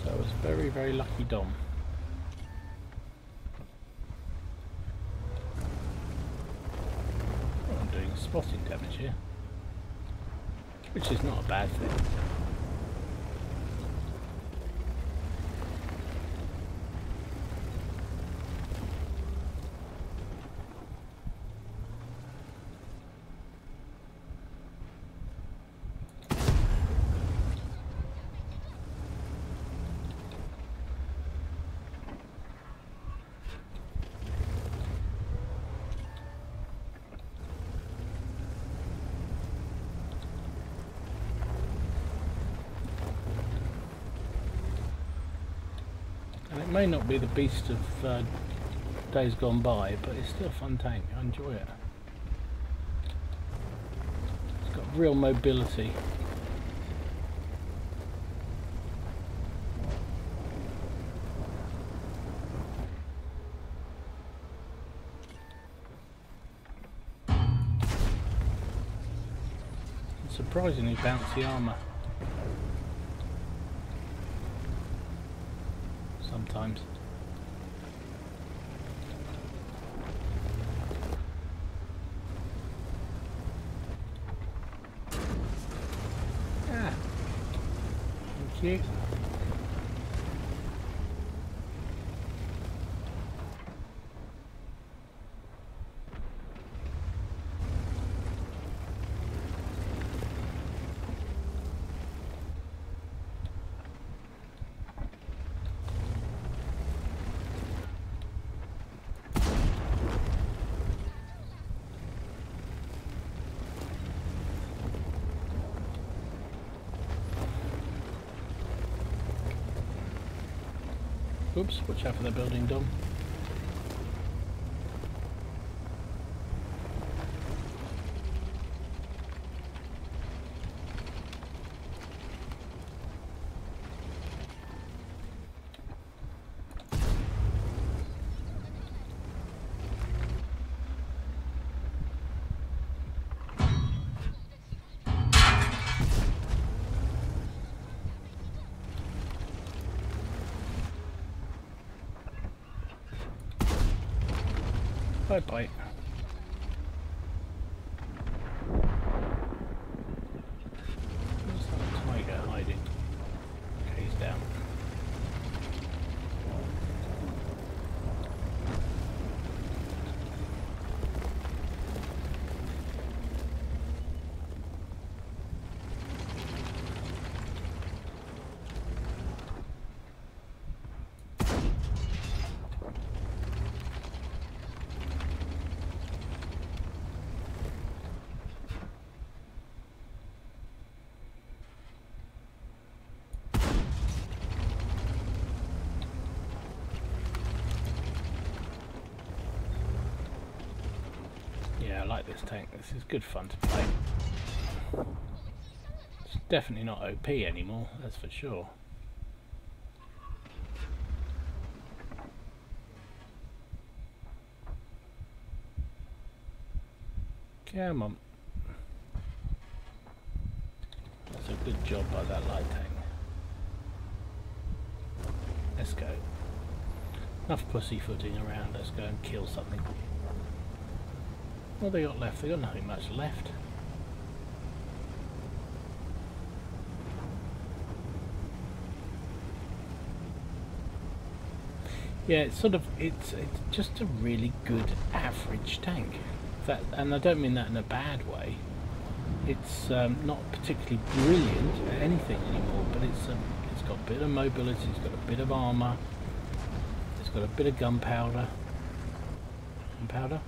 So I was very, very lucky Dom. Oh, I'm doing spotting damage here, which is not a bad thing. It may not be the beast of days gone by, but it's still a fun tank. I enjoy it. It's got real mobility. And surprisingly bouncy armour. Sometimes. Ah, thank you. Oops, watch out for the building, Dom. Bye bye. Where's that tiger hiding? Okay, he's down. Yeah, I like this tank. This is good fun to play. It's definitely not OP anymore, that's for sure. Come on. That's a good job by that light tank. Let's go. Enough pussyfooting around, let's go and kill something. What have they got left? They got nothing much left. Yeah, it's sort of it's just a really good average tank. That, and I don't mean that in a bad way. It's not particularly brilliant at anything anymore, but it's got a bit of mobility, it's got a bit of armour, it's got a bit of gunpowder. Gunpowder?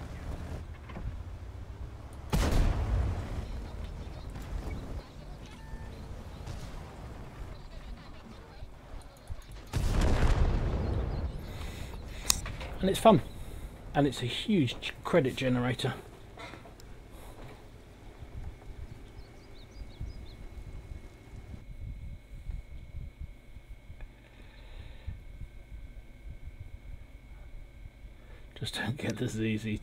And it's fun, and it's a huge credit generator. Just don't get this easy.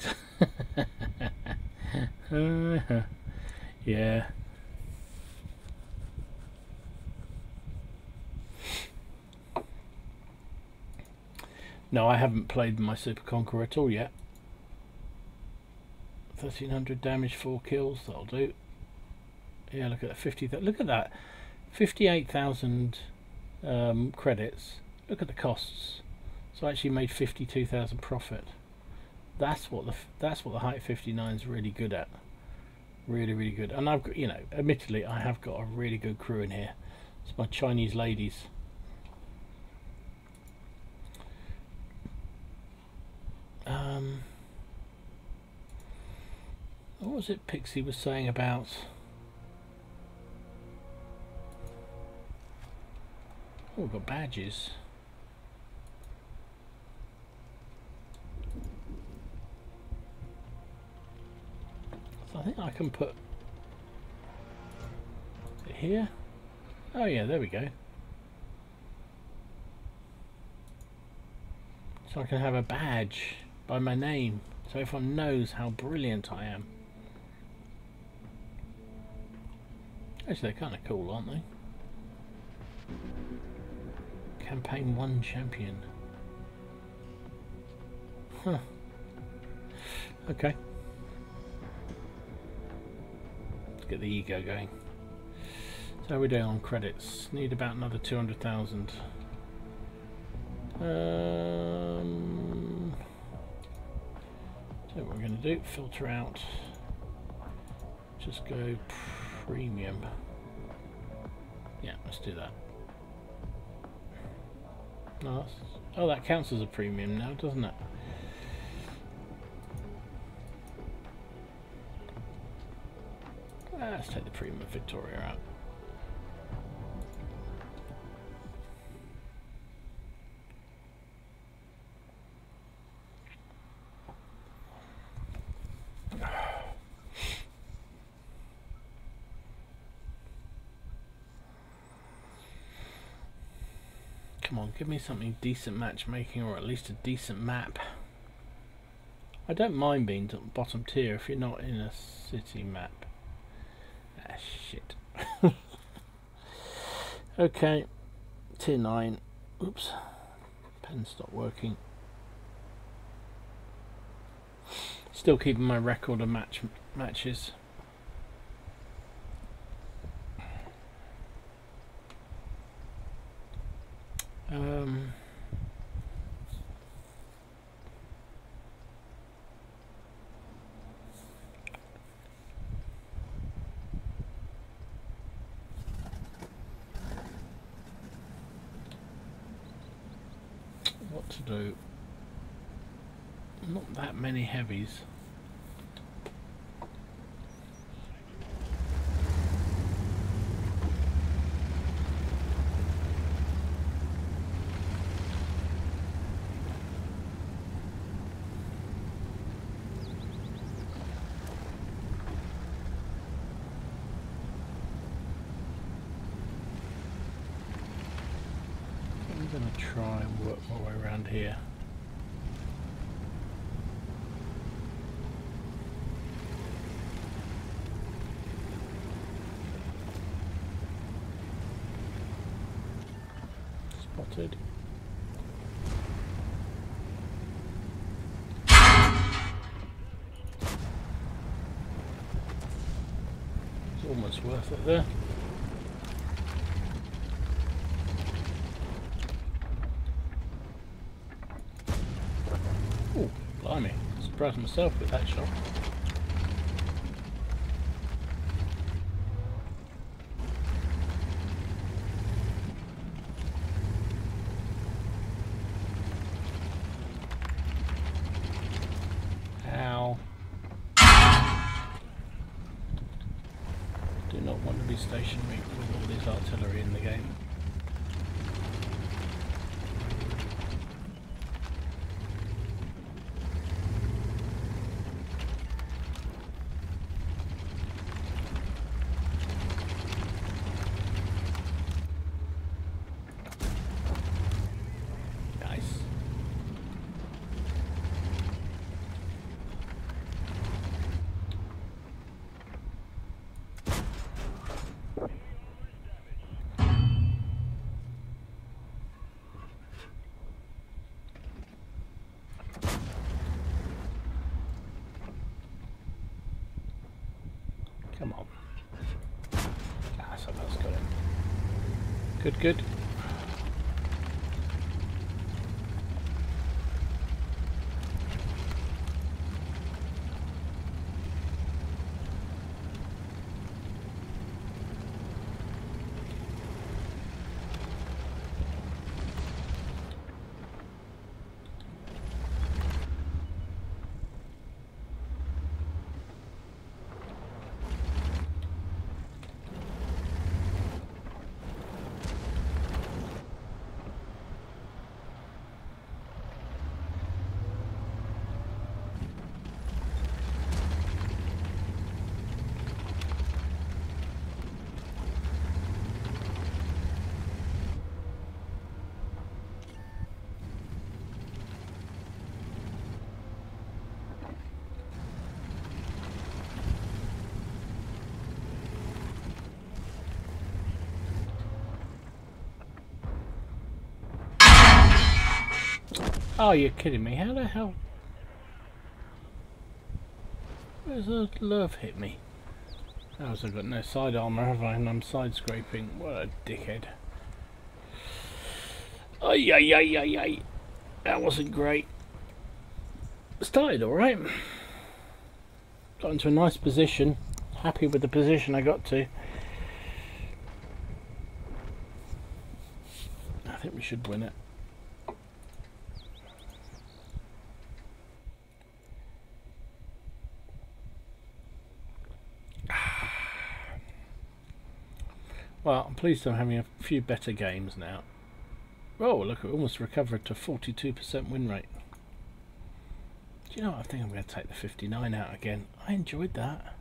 Yeah. No, I haven't played my Super Conqueror at all yet. 1300 damage, 4 kills. That'll do. Yeah, look at that. 50. Look at that. 58,000 credits. Look at the costs. So I actually made 52,000 profit. That's what the Height 59 is really good at. Really, really good. And I've got, you know, admittedly, I have got a really good crew in here. It's my Chinese ladies. What was it Pixie was saying about? Oh, we've got badges. So I think I can put it here. Oh yeah, there we go. So I can have a badge by my name, so everyone knows how brilliant I am. Actually, they're kind of cool, aren't they? Campaign 1 champion. Huh. Okay. Let's get the ego going. So how are we doing on credits? Need about another 200,000. So what we're going to do, filter out, just go premium. Yeah, let's do that. Oh, that counts as a premium now, doesn't it? Let's take the premium Victoria out. Come on, give me something decent matchmaking, or at least a decent map. I don't mind being bottom tier if you're not in a city map. Ah, shit. Okay, tier 9. Oops, pen stopped working. Still keeping my record of matches. What to do? Not that many heavies. I'm going to try and work my way around here. Spotted. It's almost worth it there. Oh, blimey. Surprised myself with that shot. Ow. Do not want to be stationary with all this artillery in the game. Good, good. Oh, you're kidding me. How the hell? Where's the love hit me? Oh, so I've got no side armour, have I? And I'm side scraping. What a dickhead. Ay, ay, ay, ay, ay. That wasn't great. Started alright. Got into a nice position. Happy with the position I got to. I think we should win it. Well, I'm pleased I'm having a few better games now. Oh, look, we almost recovered to 42% win rate. Do you know what? I think I'm going to take the 59 out again. I enjoyed that.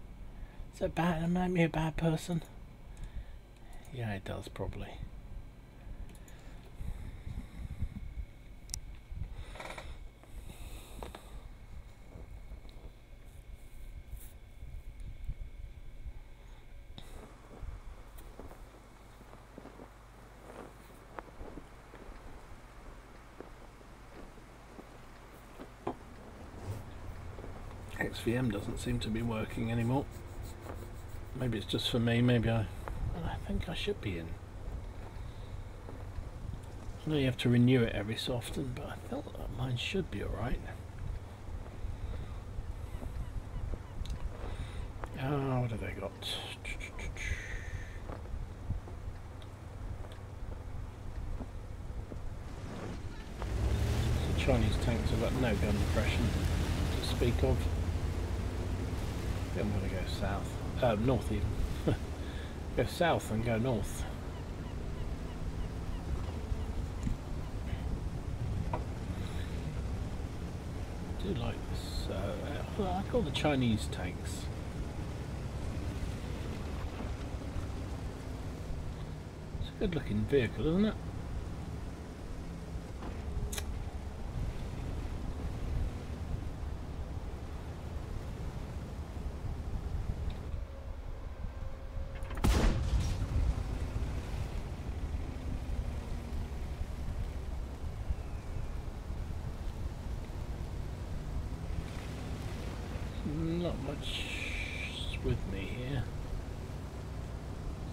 Is that bad? It made me a bad person? Yeah, it does, probably. XVM doesn't seem to be working anymore. Maybe it's just for me. Maybe I think I should be in. I know you have to renew it every so often, but I felt that mine should be alright. Oh, what have they got? The Chinese tanks have got no gun depression to speak of. I'm going to go south. North even. Go south and go north. I do like this. I call the Chinese tanks. It's a good looking vehicle, isn't it? Not much with me here,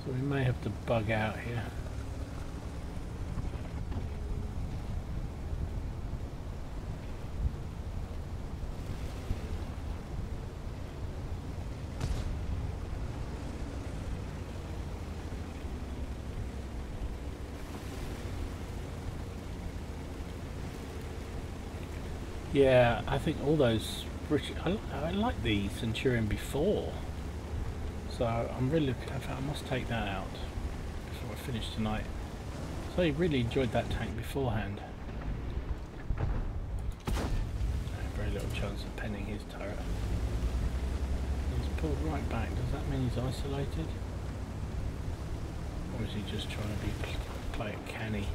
so we may have to bug out here. Yeah, I think all those British. I like the Centurion before, so I'm really looking. In fact, I must take that out before I finish tonight. So I really enjoyed that tank beforehand. Very little chance of penning his turret. He's pulled right back. Does that mean he's isolated, or is he just trying to play it canny?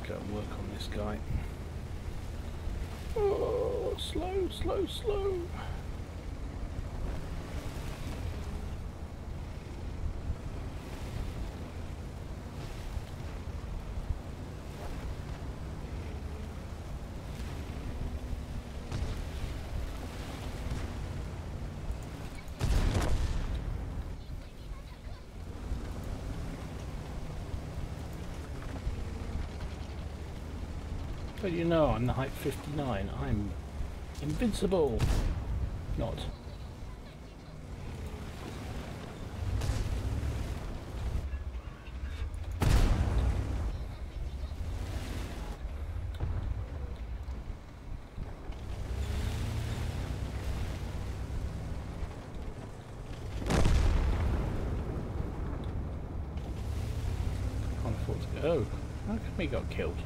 Go and work on this guy. Oh, slow, slow, slow. But you know, I'm the Hype 59. I'm invincible. Not. Can't afford to go. Oh, how come he got killed?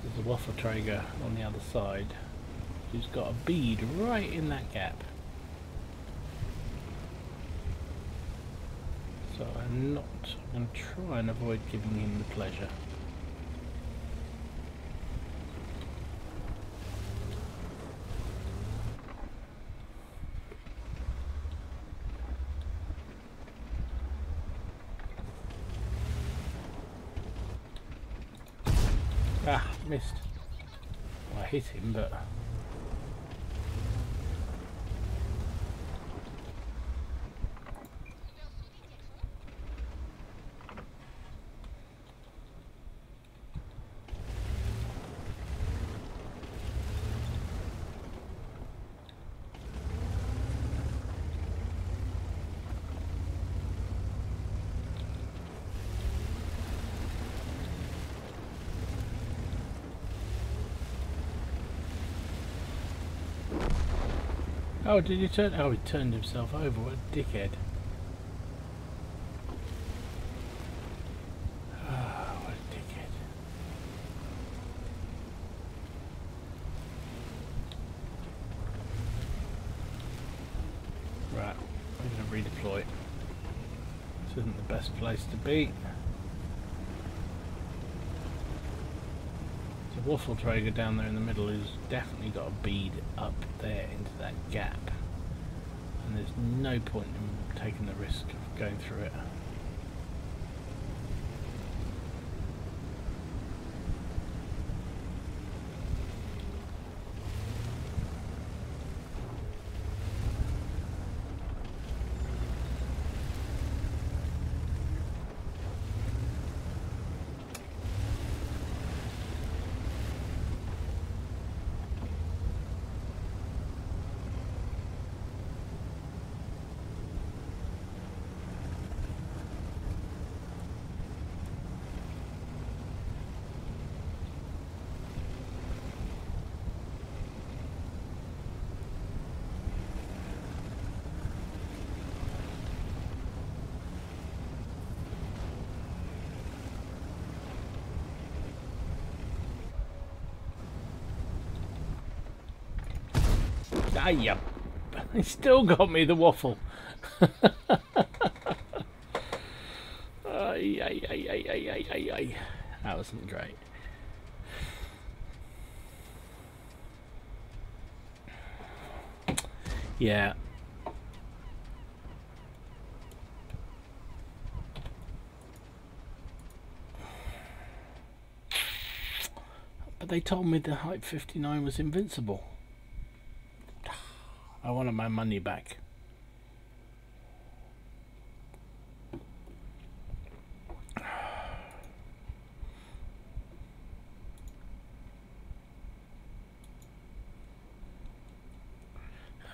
There's a waffle traeger on the other side who's got a bead right in that gap. So I'm going to try and avoid giving him the pleasure. Ah, missed. Well, I hit him, but... Oh, did he turn? Oh, he turned himself over. What a dickhead. Ah, what a dickhead. Right, I'm going to redeploy. This isn't the best place to be. The waffle traeger down there in the middle has definitely got a bead up there into that gap, and there's no point in taking the risk of going through it. Ah, yep. He still got me the waffle. Ay, ay, ay, ay, ay, ay, ay, ay. That wasn't great. Yeah. But they told me the Hype 59 was invincible. I wanted my money back. How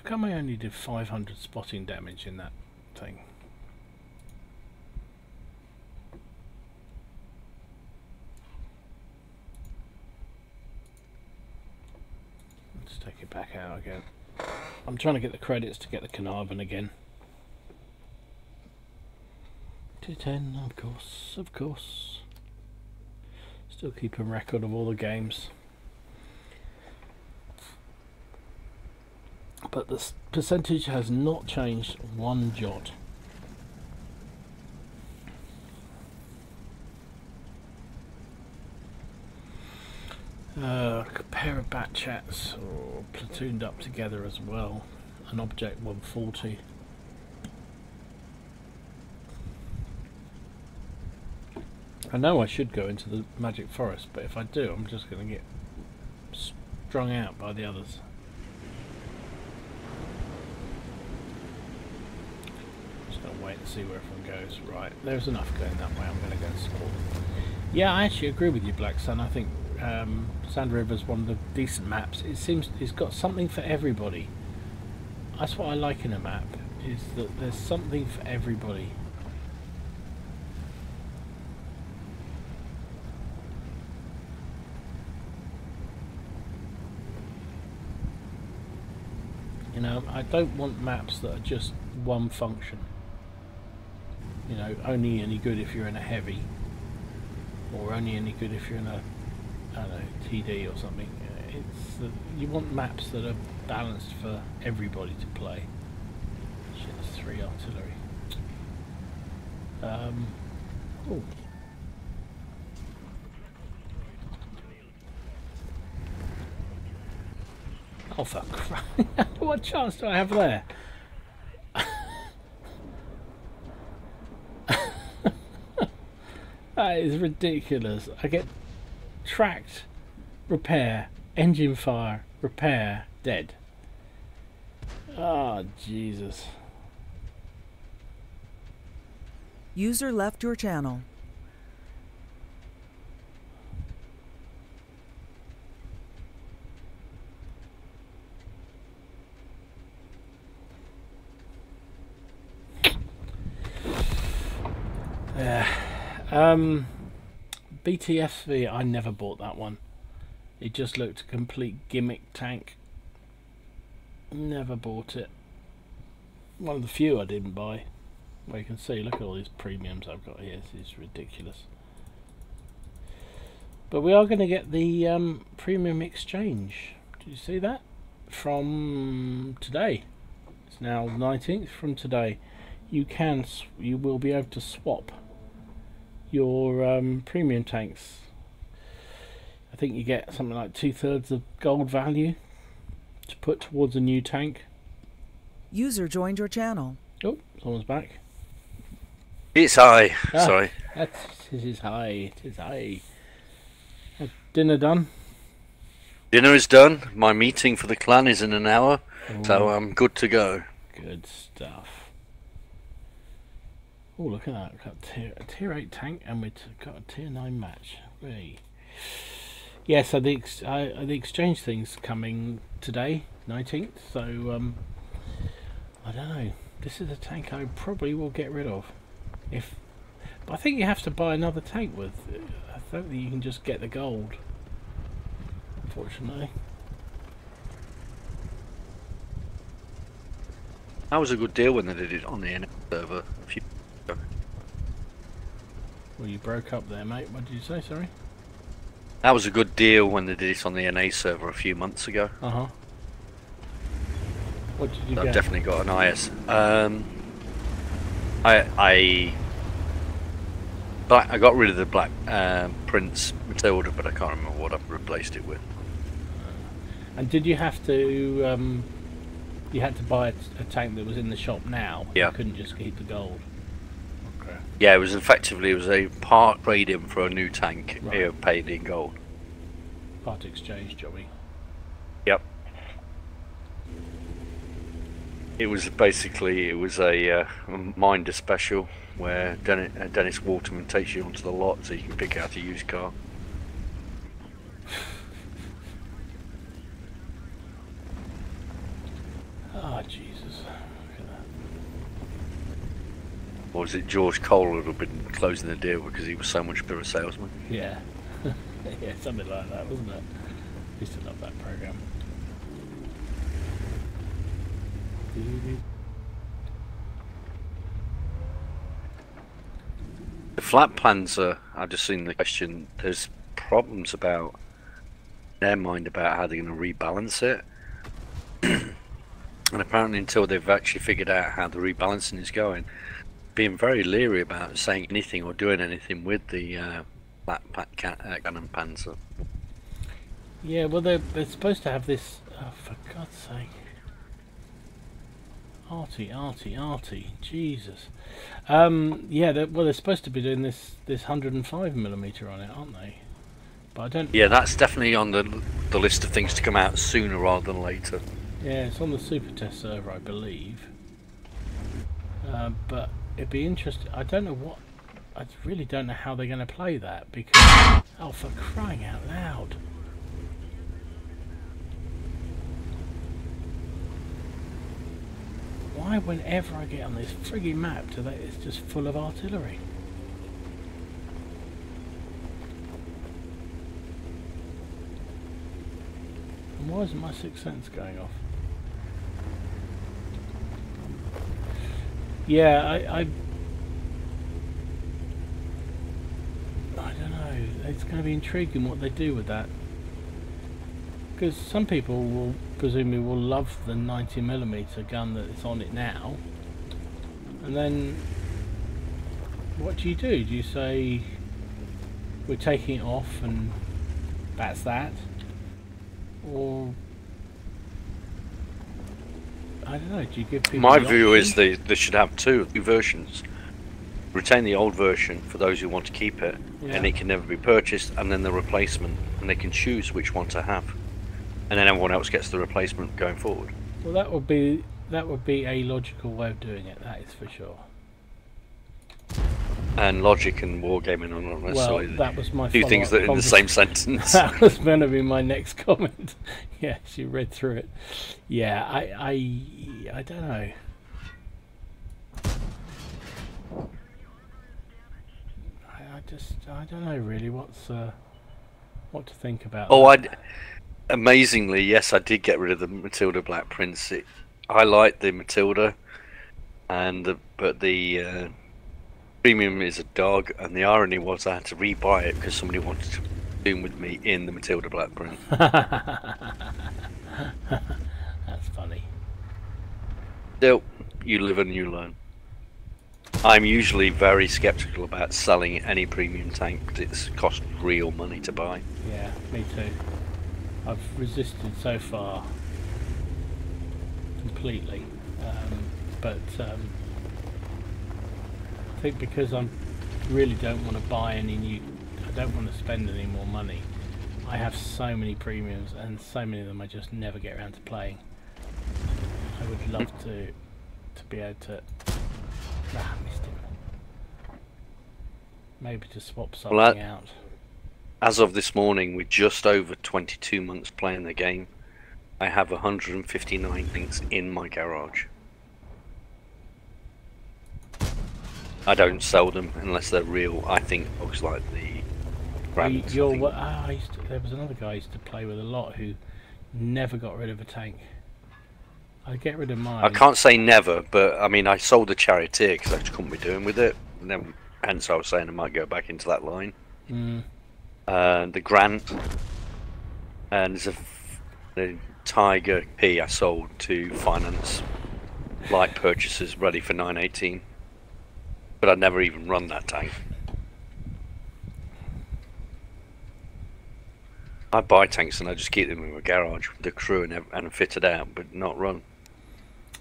come I only did 500 spotting damage in that thing? Let's take it back out again. I'm trying to get the credits to get the Carnarvon again. 210, of course, of course. Still keep a record of all the games. but the percentage has not changed one jot. A pair of bat chats or platooned up together as well. An object 140. I know I should go into the magic forest, but if I do, I'm just going to get strung out by the others. Just going to wait and see where everyone goes. Right, there's enough going that way. I'm going to go and support. Yeah, I actually agree with you, Black Sun. I think Sand River's one of the decent maps. It seems it's got something for everybody. That's what I like in a map, is that there's something for everybody. You know, I don't want maps that are just one function. You know, only any good if you're in a heavy, or only any good if you're in a, I don't know, TD or something. It's you want maps that are balanced for everybody to play. Shit, there's 3 artillery. Oh. Oh, for Christ. What chance do I have there? That is ridiculous. I get tracked, repair, engine fire, repair, dead. Oh, Jesus.
User left your channel.
BTSV, I never bought that one. It just looked a complete gimmick tank. Never bought it. One of the few I didn't buy. Well, you can see, look at all these premiums I've got here. This is ridiculous. But we are going to get the premium exchange. Did you see that? From today. It's now 19th. From today, you will be able to swap your premium tanks. I think you get something like 2/3 of gold value to put towards a new tank.
User joined your channel.
Oh, someone's back.
It's high. Sorry.
It is high. It is high. Dinner done?
Dinner is done. My meeting for the clan is in an hour, so I'm good to go.
Good stuff. Oh, look at that. We've got a tier 8 tank and we've got a tier 9 match. Really? Yeah, so the exchange thing's coming today, 19th, so I don't know. This is a tank I probably will get rid of. But I think you have to buy another tank with. I don't think you can just get the gold, unfortunately.
That was a good deal when they did it on the NA server a few.
Well, you broke up there, mate. What did you say? Sorry.
That was a good deal when they did it on the NA server a few months ago.
What did you
I've
get?
definitely got an IS. I got rid of the Black Prince Matilda, but I can't remember what I've replaced it with.
And did you have to? You had to buy a tank that was in the shop now.
Yeah.
You couldn't just keep the gold. Okay.
Yeah, it was a part trade-in for a new tank.
Right.
Here, paid in gold.
Part exchange, Joey.
Yep. It was basically a minder special where Dennis Waterman takes you onto the lot so you can pick out a used car.
Oh, Jesus. Look at that.
Or was it George Cole who would have been closing the deal because he was so much better a salesman?
Yeah. Yeah, something like that, wasn't it? I used to love that program.
The flat Panzer, I've just seen the question, there's problems about their mind about how they're going to rebalance it. And apparently, until they've actually figured out how the rebalancing is going, being very leery about saying anything or doing anything with the cannon panzer.
Yeah, well, they're supposed to have this. Oh, for God's sake. Arty, Jesus. Yeah, they're supposed to be doing this 105mm on it, aren't they? But I don't.
Yeah, that's definitely on the list of things to come out sooner rather than later.
Yeah, it's on the super test server, I believe. But it'd be interesting. I don't know what. I really don't know how they're going to play that because. Oh, for crying out loud! Why, whenever I get on this frigging map, it's just full of artillery? And why isn't my sixth sense going off? Yeah, I don't know. It's going to be intriguing what they do with that. Because some people will presumably will love the 90mm gun that is on it now, and then what do? Do you say we're taking it off and that's that, or I don't know? Do you give people?
My view is they should have two versions. Retain the old version for those who want to keep it, and it can never be purchased, and then the replacement, and they can choose which one to have. And then everyone else gets the replacement going forward.
Well, that would be a logical way of doing it. That is for sure.
And logic and wargaming are not necessarily
that was my
two things that are in the same sentence.
That was going to be my next comment. Yeah, she read through it. Yeah, I don't know. I don't know really what to think about.
Oh, amazingly, yes, I did get rid of the Matilda Black Prince. I liked the Matilda, but the premium is a dog, and the irony was I had to rebuy it because somebody wanted to do with me in the Matilda Black Prince.
That's funny.
Still, you live and you learn. I'm usually very skeptical about selling any premium tank because it's cost real money to buy.
Yeah, me too. I've resisted so far completely, but I think because I really don't want to buy any new, I don't want to spend any more money. I have so many premiums and so many of them I just never get around to playing. I would love to be able to. Ah, missed him. Maybe to swap something out.
As of this morning, with just over 22 months playing the game, I have 159 things in my garage. I don't sell them unless they're real. I think bugs like the Grants.
there was another guy I used to play with a lot who never got rid of a tank. I'd get rid of mine.
I can't say never, but I mean, I sold the Charioteer because I just couldn't be doing with it. And then, hence, I was saying I might go back into that line. The Grant, and the Tiger P I sold to finance light purchases ready for 918, but I'd never even run that tank. I buy tanks and I just keep them in my garage with the crew and fitted out, but not run.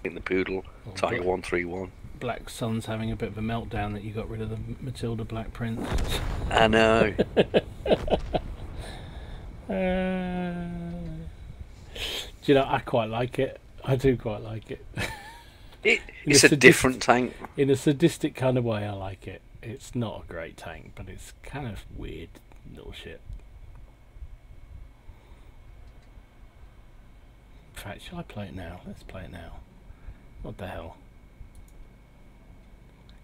In the Poodle, Tiger 131.
Black Sun's having a bit of a meltdown that you got rid of the Matilda Black Prince.
I know.
Do you know, I quite like it. I do quite like it.
It's a different tank.
In a sadistic kind of way, I like it. It's not a great tank, but it's kind of weird little shit. In fact, shall I play it now? Let's play it now. What the hell?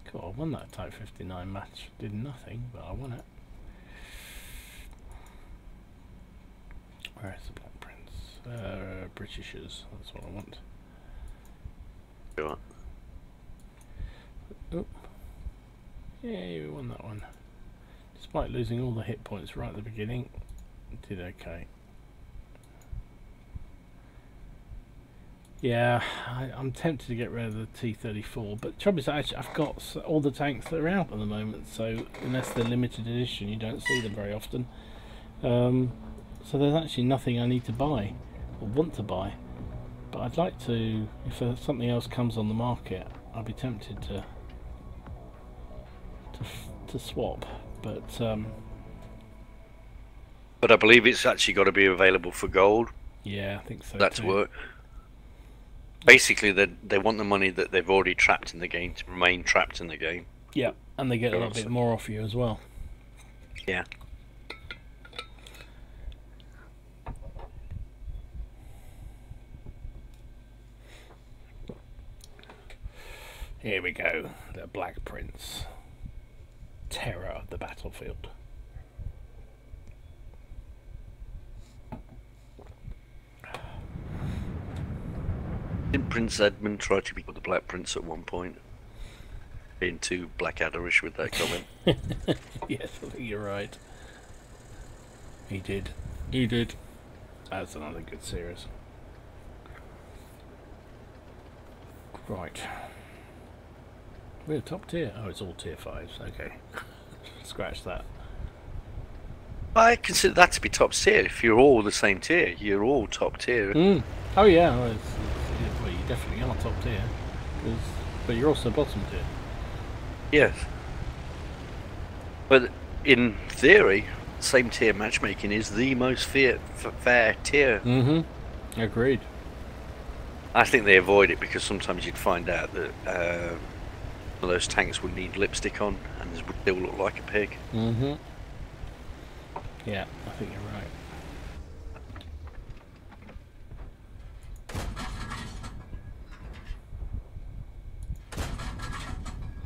Cool, I won that Type 59 match. Did nothing, but I won it. Where's the Black Prince? Britishers, that's what I want.
Sure.
Oh. Yay, we won that one. Despite losing all the hit points right at the beginning, it did okay. Yeah, I'm tempted to get rid of the T-34, but the trouble is, actually, I've got all the tanks that are out at the moment, so unless they're limited edition, you don't see them very often. So there's actually nothing I need to buy, or want to buy. But I'd like to, if something else comes on the market, I'd be tempted to swap. But
I believe it's actually got to be available for gold.
yeah, I think so.
That's
too.
work. Basically, they want the money that they've already trapped in the game to remain trapped in the game.
Yeah, and they get a little bit more off you as well.
Yeah.
Here we go, the Black Prince. Terror of the battlefield.
Didn't Prince Edmund try to be the Black Prince at one point? Being too Blackadder-ish with that comment.
Yes, I think you're right. He did. He did. That's another good series. Right. We're top tier. Oh, it's all tier 5s. Okay. Scratch that.
I consider that to be top tier. If you're all the same tier, you're all top tier.
Mm. Oh yeah, well, well, you definitely are top tier. But you're also bottom tier.
Yes. But in theory, same tier matchmaking is the most fair tier.
Mm-hmm. Agreed.
I think they avoid it because sometimes you'd find out that one of those tanks would need lipstick on and would still look like a pig.
Mm-hmm. Yeah, I think you're right.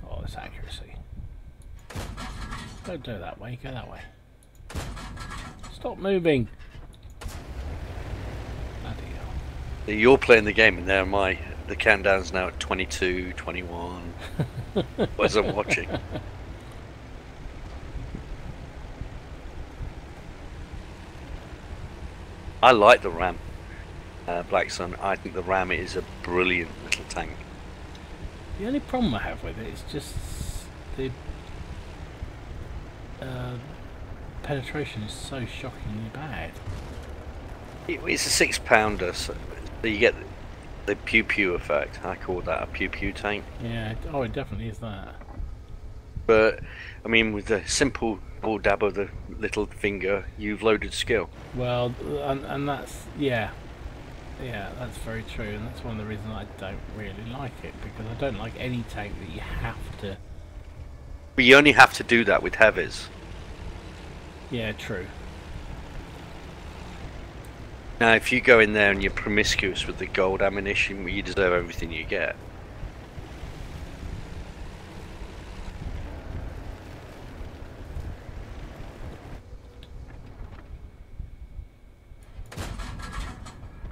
Oh, this accuracy. Don't go that way, go that way. Stop moving! Bloody hell.
You're playing the game and there am I. The countdown's now at 22, 21. As I'm watching. I like the Ram, Black Sun. I think the Ram is a brilliant little tank.
The only problem I have with it is just the penetration is so shockingly bad.
It's a 6-pounder, so you get the pew pew effect. I call that a pew pew tank.
Yeah, oh, it definitely is that.
But I mean, with the simple dab of the little finger, you've loaded skill.
Well, and that's, yeah, that's very true, and that's one of the reasons I don't really like it, because I don't like any tank that you have to.
But you only have to do that with heavies.
Yeah, true.
Now, if you go in there and you're promiscuous with the gold ammunition, you deserve everything you get.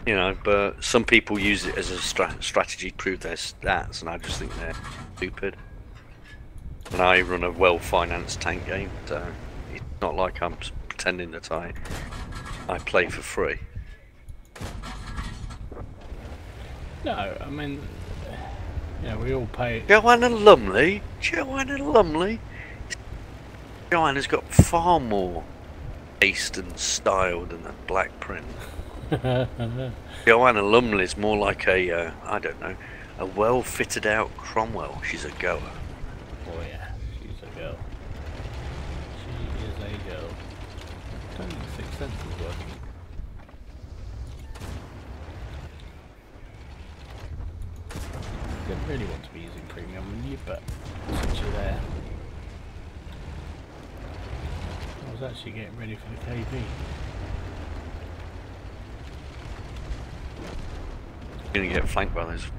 You know, but some people use it as a strategy to prove their stats, and I just think they're stupid. And I run a well-financed tank game, so it's not like I'm pretending that I play for free.
No, I mean, yeah, we all pay.
Joanna Lumley? Joanna's got far more taste and style than that Black Prince. Joanna Lumley's more like a, I don't know, a well-fitted out Cromwell. She's a goer.
Oh yeah, she's a girl. She is a girl. I don't think the Sixth Sense is working. Didn't really want to be using premium on you, but since you're there, I was actually getting ready for the KV.
You're gonna get flanked by those.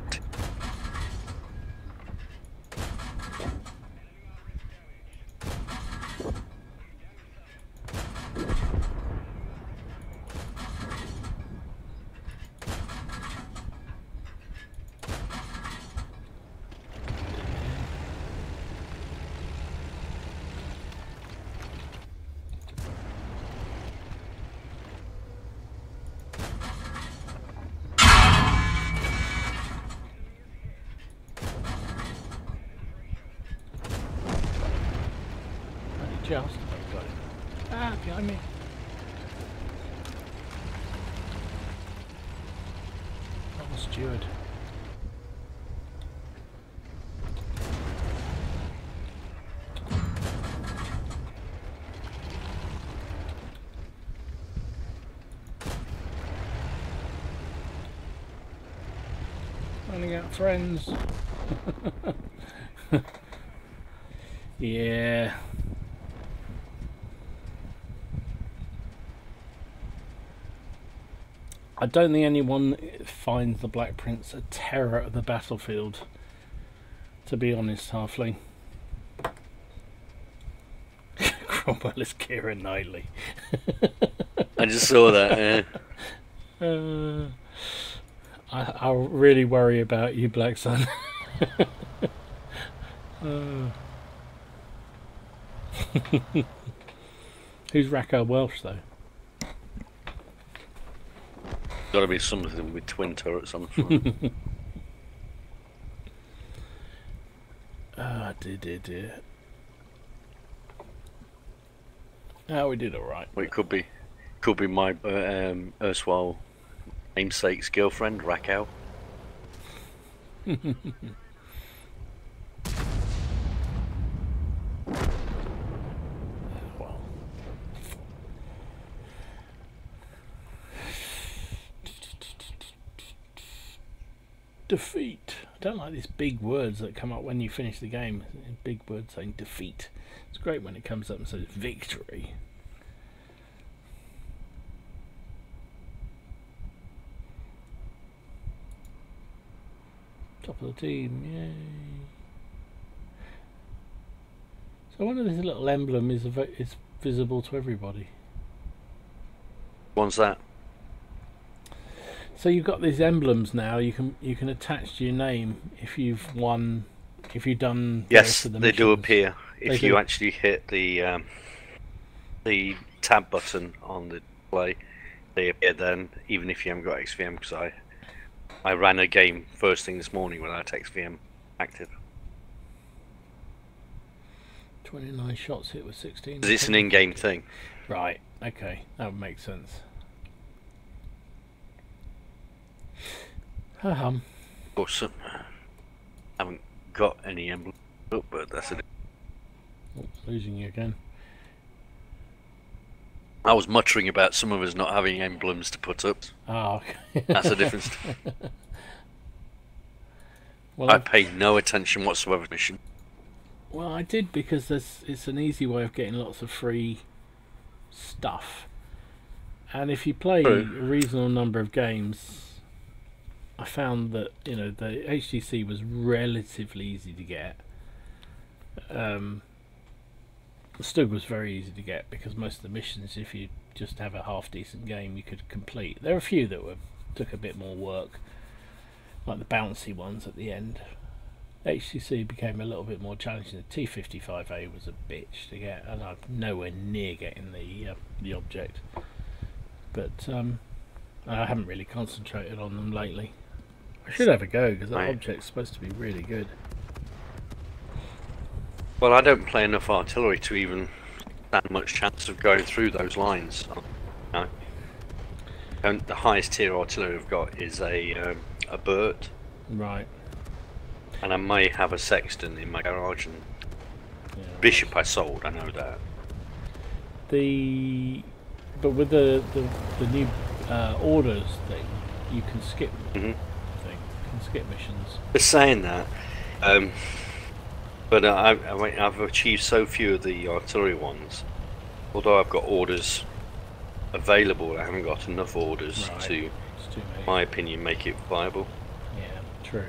just about got him. Ah, behind me. Oh, steward. Running out of friends. Yeah. I don't think anyone finds the Black Prince a terror of the battlefield, to be honest, Halfling. Cromwell is Keira Knightley.
I just saw that.
I really worry about you, Black Sun. Who's Raka Welsh, though?
Got to be something with twin turrets on the front.
Ah, dear. Oh, we did all right.
Well, it could be my erstwhile namesake's girlfriend, Raquel.
Well. Defeat. I don't like these big words that come up when you finish the game. Big words saying defeat. It's great when it comes up and says victory. Top of the team, yay. So I wonder if this little emblem is visible to everybody.
One's that?
So you've got these emblems now. You can attach to your name if you've won, if you've done.
Yes,
the
they do
missions.
appear if
They
you
do.
actually hit the tab button on the display. They appear then, even if you haven't got XVM. Because I ran a game first thing this morning without XVM active.
29 shots hit with 16.
Because it's an in-game thing.
Right. Okay, that would make sense.
Of course, haven't got any emblem up, but that's it.
Oh, losing you again.
I was muttering about some of us not having emblems to put up.
Ah, okay.
That's a difference.
Well,
I paid no attention whatsoever to mission.
well, I did because it's an easy way of getting lots of free stuff. And if you play
True.
a reasonable number of games, I found that the HTC was relatively easy to get. Stug was very easy to get because most of the missions, if you just have a half decent game, you could complete. There are a few that took a bit more work, like the bouncy ones at the end. HTC became a little bit more challenging. The T55A was a bitch to get, and I'm nowhere near getting the object. But I haven't really concentrated on them lately. I should have a go because that
Right.
object's supposed to be really good.
Well, I don't play enough artillery to even stand much chance of going through those lines. No. And the highest tier artillery I've got is a Burt,
Right.
and I may have a Sexton in my garage. And
Yeah.
Bishop I sold, I know that.
But with the new orders thing, you can skip.
Mhm.
I think you can skip missions.
They're saying that, but I've achieved so few of the artillery ones. Although I've got orders available, I haven't got enough orders
Right.
to,
It's too many.
in my opinion, make it viable.
Yeah, true.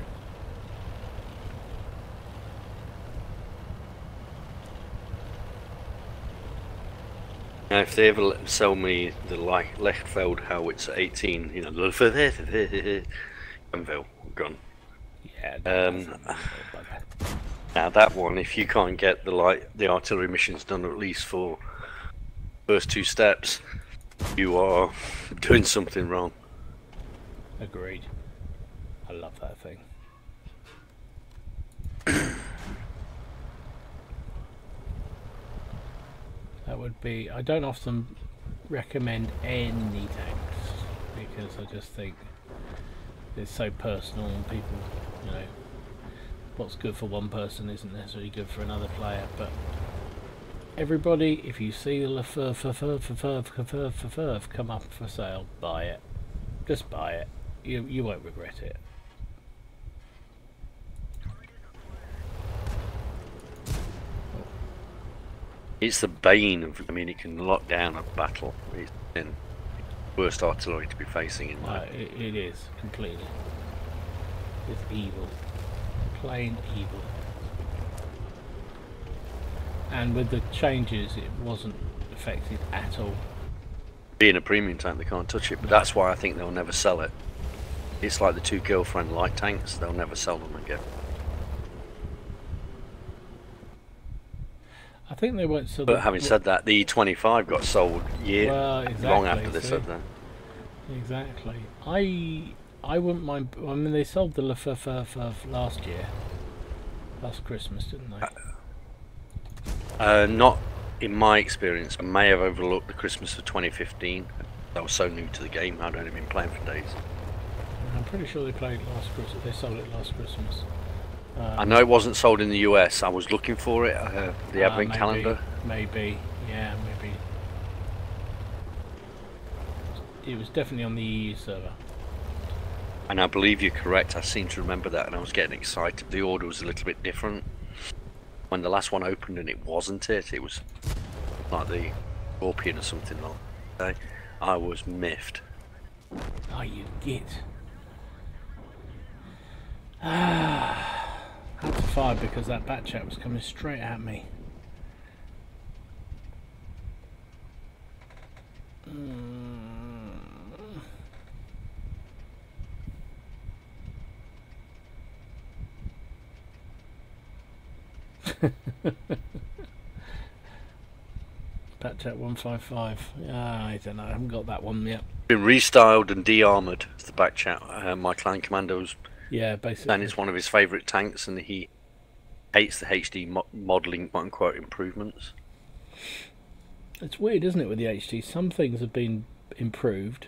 Now, if they ever sell me the Lechfeld howitzer 18, Anvil gun.
Yeah.
Now that one, if you can't get the artillery missions done at least for first two steps, you are doing something wrong.
Agreed. I love that thing. That would be. I don't often recommend any tanks because I just think it's so personal and people, you know, what's good for one person isn't necessarily good for another player. But everybody, if you see the Lefurf come up for sale, buy it. Just buy it. You won't regret it.
It's the bane of. I mean, it can lock down a battle. It's the worst artillery to be facing in life.
It is completely. It's evil, plain evil. And with the changes, it wasn't affected at all.
Being a premium tank, they can't touch it, but that's why I think they'll never sell it. It's like the two girlfriend light tanks; they'll never sell them again.
I think they won't sell.
But having said that, the E25 got sold long after they
see?
said that.
Exactly. I wouldn't mind. I mean, they sold the Lefurf last year, last Christmas, didn't they?
Not in my experience. I may have overlooked the Christmas of 2015. I was so new to the game. I'd only been playing for days.
I'm pretty sure they played last Christmas. They sold it last Christmas.
I know it wasn't sold in the US. I was looking for it. The advent calendar.
Maybe, yeah, maybe. It was definitely on the EU server.
And I believe you're correct. I seem to remember that, and I was getting excited. The order was a little bit different. When the last one opened and it wasn't it was like the Scorpion or something like that. I was miffed.
Oh, you git. Had to fire because that bat chat was coming straight at me. Batchat 155. I don't know. I haven't got that one yet.
Been restyled and de-armoured as the back chat. My clan commando's.
Yeah, basically.
And it's one of his favourite tanks, and he hates the HD modelling quote-unquote improvements.
It's weird, isn't it, with the HD? Some things have been improved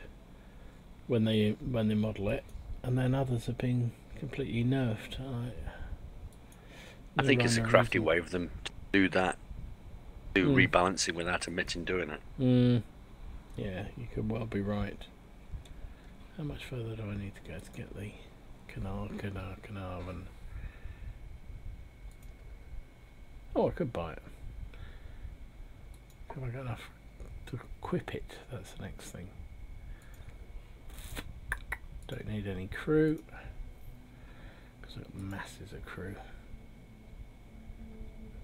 when they model it, and then others have been completely nerfed.
I think it's a crafty way of them to do that, do rebalancing without admitting doing it.
Yeah, you could well be right. How much further do I need to go to get the Carnarvon? Oh, I could buy it. Have I got enough to equip it? That's the next thing. Don't need any crew because I've got masses of crew.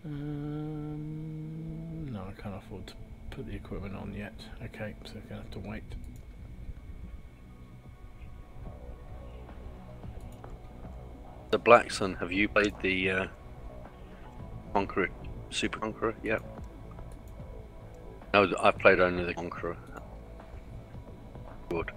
No, I can't afford to put the equipment on yet. Okay, so I'm gonna have to wait.
The Black Sun, have you played the Conqueror, Super Conqueror? Yep. No, I've played only the Conqueror. Good.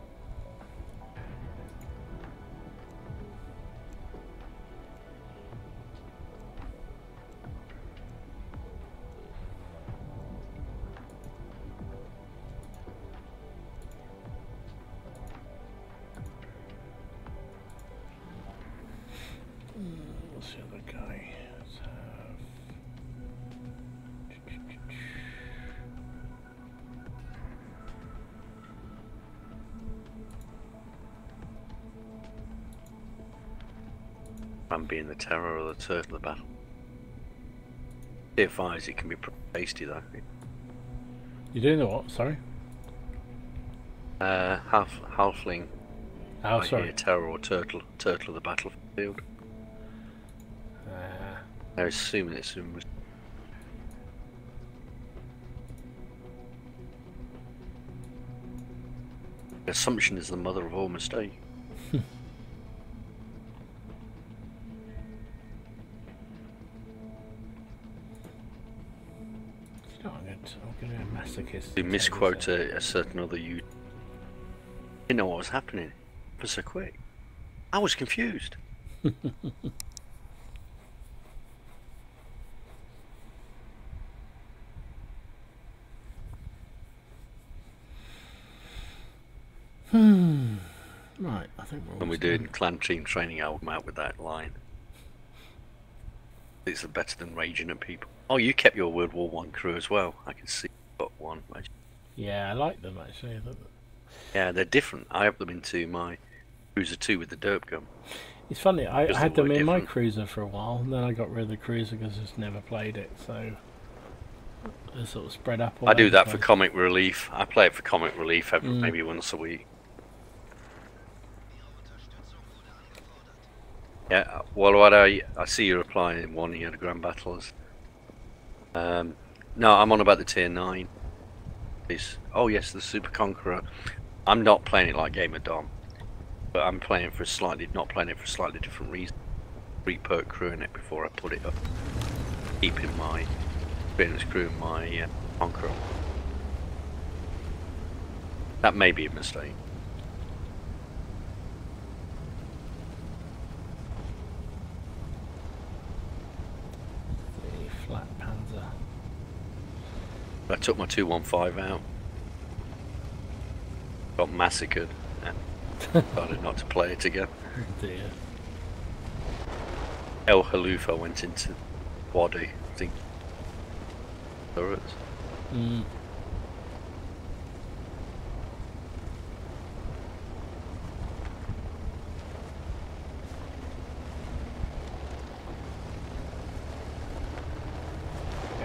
What's the other guy? Let's have...
I'm being the terror or the turtle of the battle. TFIs, it can be pretty tasty though.
You're doing the what? Sorry?
Halfling.
Oh, sorry.
Hear terror or turtle of the battlefield. I assume it's assumption is the mother of all mistake.
I'm going to be a masochist.
You misquote a certain other you didn't know what was happening for so quick. I was confused.
Right, I think
When we're doing clan team training, I'll come out with that line. It's better than raging at people. Oh, you kept your World War One crew as well. I can see you've got one.
Yeah, I like them actually.
Yeah, they're different. I have them into my Cruiser 2 with the derp gun.
It's funny, I
Because
had
they
them
were
in my
different.
cruiser for a while, and then I got rid of the cruiser because I just never played it, so they're sort of spread up all
I do
over the
that for
place.
comic relief. I play it for comic relief maybe once a week. Yeah, well, what I see you replying in one of your Grand Battles. No, I'm on about the tier 9. Oh yes, the Super Conqueror. I'm not playing it like Game of Dom, but I'm playing for not playing it for a slightly different reason. Re-perk crew in it before I put it up. Keeping my experienced crew in my Conqueror. That may be a mistake.
The flat Panzer.
I took my 215 out. Got massacred and decided not to play it again.
Oh dear.
El Halufa went into Wadi, I think. Turrets.
Yeah,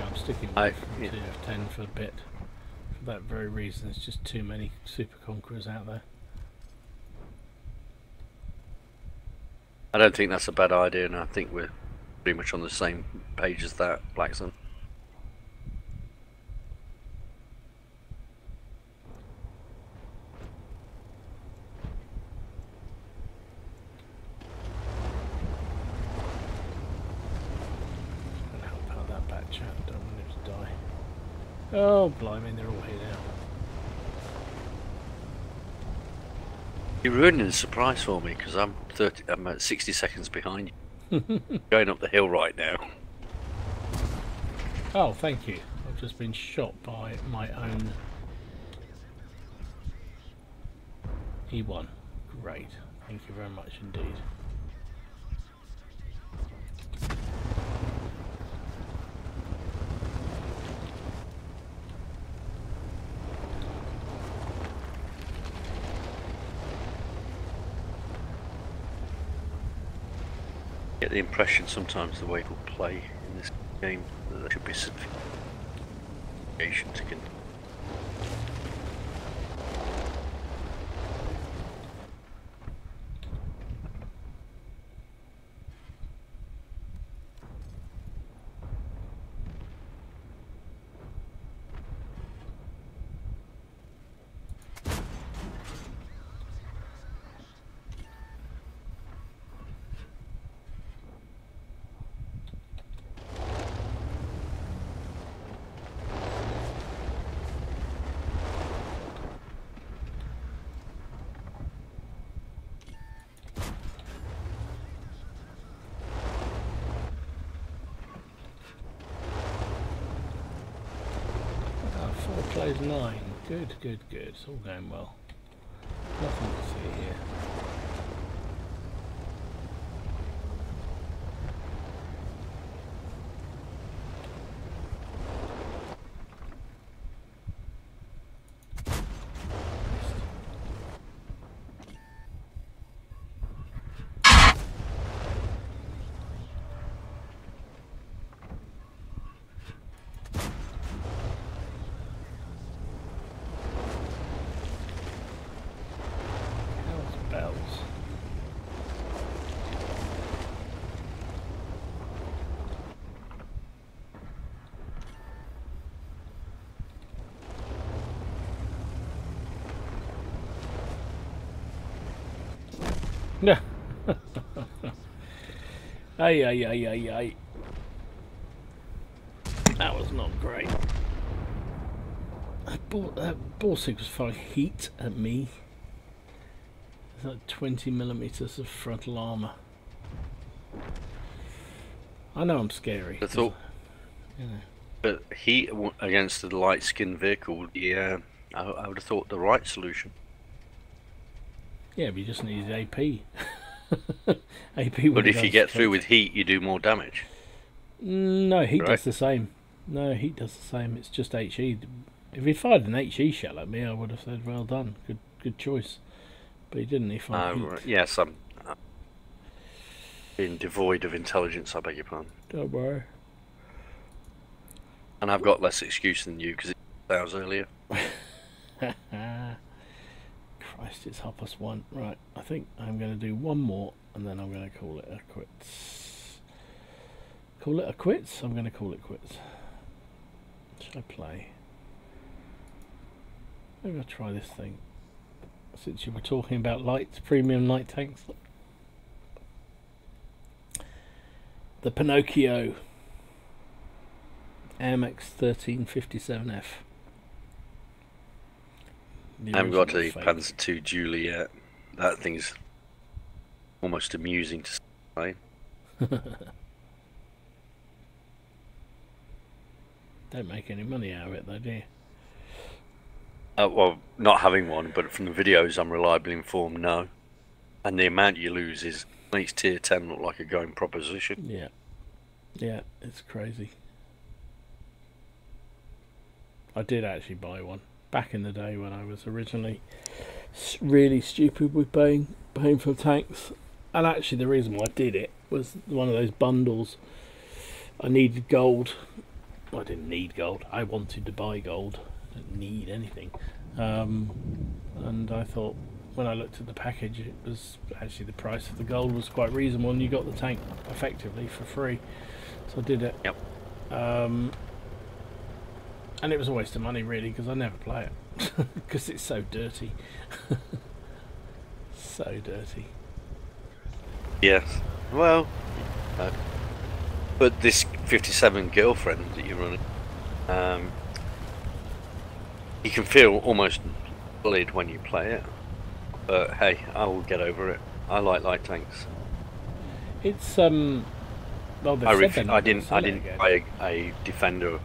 I'm sticking with TF10 for a bit. For that very reason, there's just too many Super Conquerors out there.
I don't think that's a bad idea, and I think we're pretty much on the same page as that, Blackson.
Gonna help out that back chat, don't want him to die. Oh, blimey, they're all here now.
You're ruining the surprise for me because I'm at 60 seconds behind you. Going up the hill right now.
Oh, thank you. I've just been shot by my own E1. Great. Thank you very much indeed.
Get the impression sometimes the way people play in this game that there should be some variation to continue.
Plays 9. Good, good, good. It's all going well. Nothing to see here. Yeah. Ay, ay, ay, ay, ay. That was not great. Ball 6 was firing heat at me. It's like 20mm of frontal armour. I know I'm scary.
I thought,
you know.
but heat against the light-skinned vehicle would be, I would have thought, the right solution.
Yeah, but you just need AP. AP.
But if you get through with heat, you do more damage.
No, heat
Right.
does the same. No, heat does the same. It's just HE. If he'd fired an HE shell at me, I would have said, "Well done, good choice." But he didn't. He fired heat.
Right. Yes, I'm being devoid of intelligence. I beg your pardon.
Don't worry.
And I've got less excuse than you because it's hours earlier.
Christ, it's 1:30. Right, I think I'm going to do one more, and then I'm going to call it a quits. Call it a quits? I'm going to call it quits. Should I play? Maybe I'll try this thing. Since you were talking about premium light tanks. The Pinocchio AMX 1357F.
I haven't got a Panzer II Julie yet. That thing's almost amusing to see.
Don't make any money out of it though, do you?
Well, not having one, but from the videos I'm reliably informed, no. And the amount you lose makes tier 10 look like a going proposition.
Yeah. Yeah, it's crazy. I did actually buy one back in the day when I was originally really stupid with paying for tanks. And actually the reason why I did it was one of those bundles. I needed gold. Well, I didn't need gold. I wanted to buy gold. I didn't need anything. And I thought when I looked at the package, it was actually the price of the gold was quite reasonable, and you got the tank effectively for free. So I did it.
Yep.
And it was a waste of money really, because I never play it because it's so dirty. So dirty.
Yes. Well, but this 57 girlfriend that you're running, you can feel almost bullied when you play it. But hey, I will get over it. I like light tanks.
It's well,
I didn't buy a defender.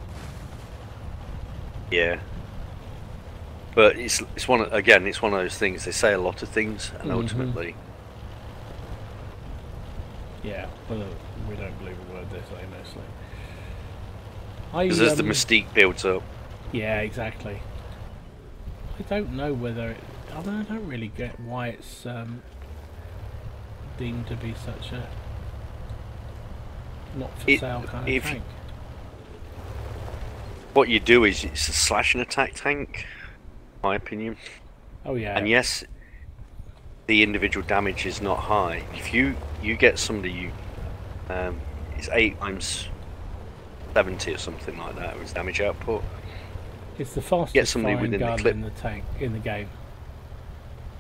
Yeah. But it's one of those things. They say a lot of things, and ultimately.
Yeah, well, we don't believe a word they say mostly.
Because as the mystique builds up.
Yeah, exactly. I don't know whether it. I don't really get why it's deemed to be such a not for sale kind of tank.
What you do is it's a slash and attack tank, in my opinion.
Oh yeah.
And yes, the individual damage is not high. If you get somebody, it's 8 times 70 or something like that with damage output.
It's the fastest firing gun in the tank in the game.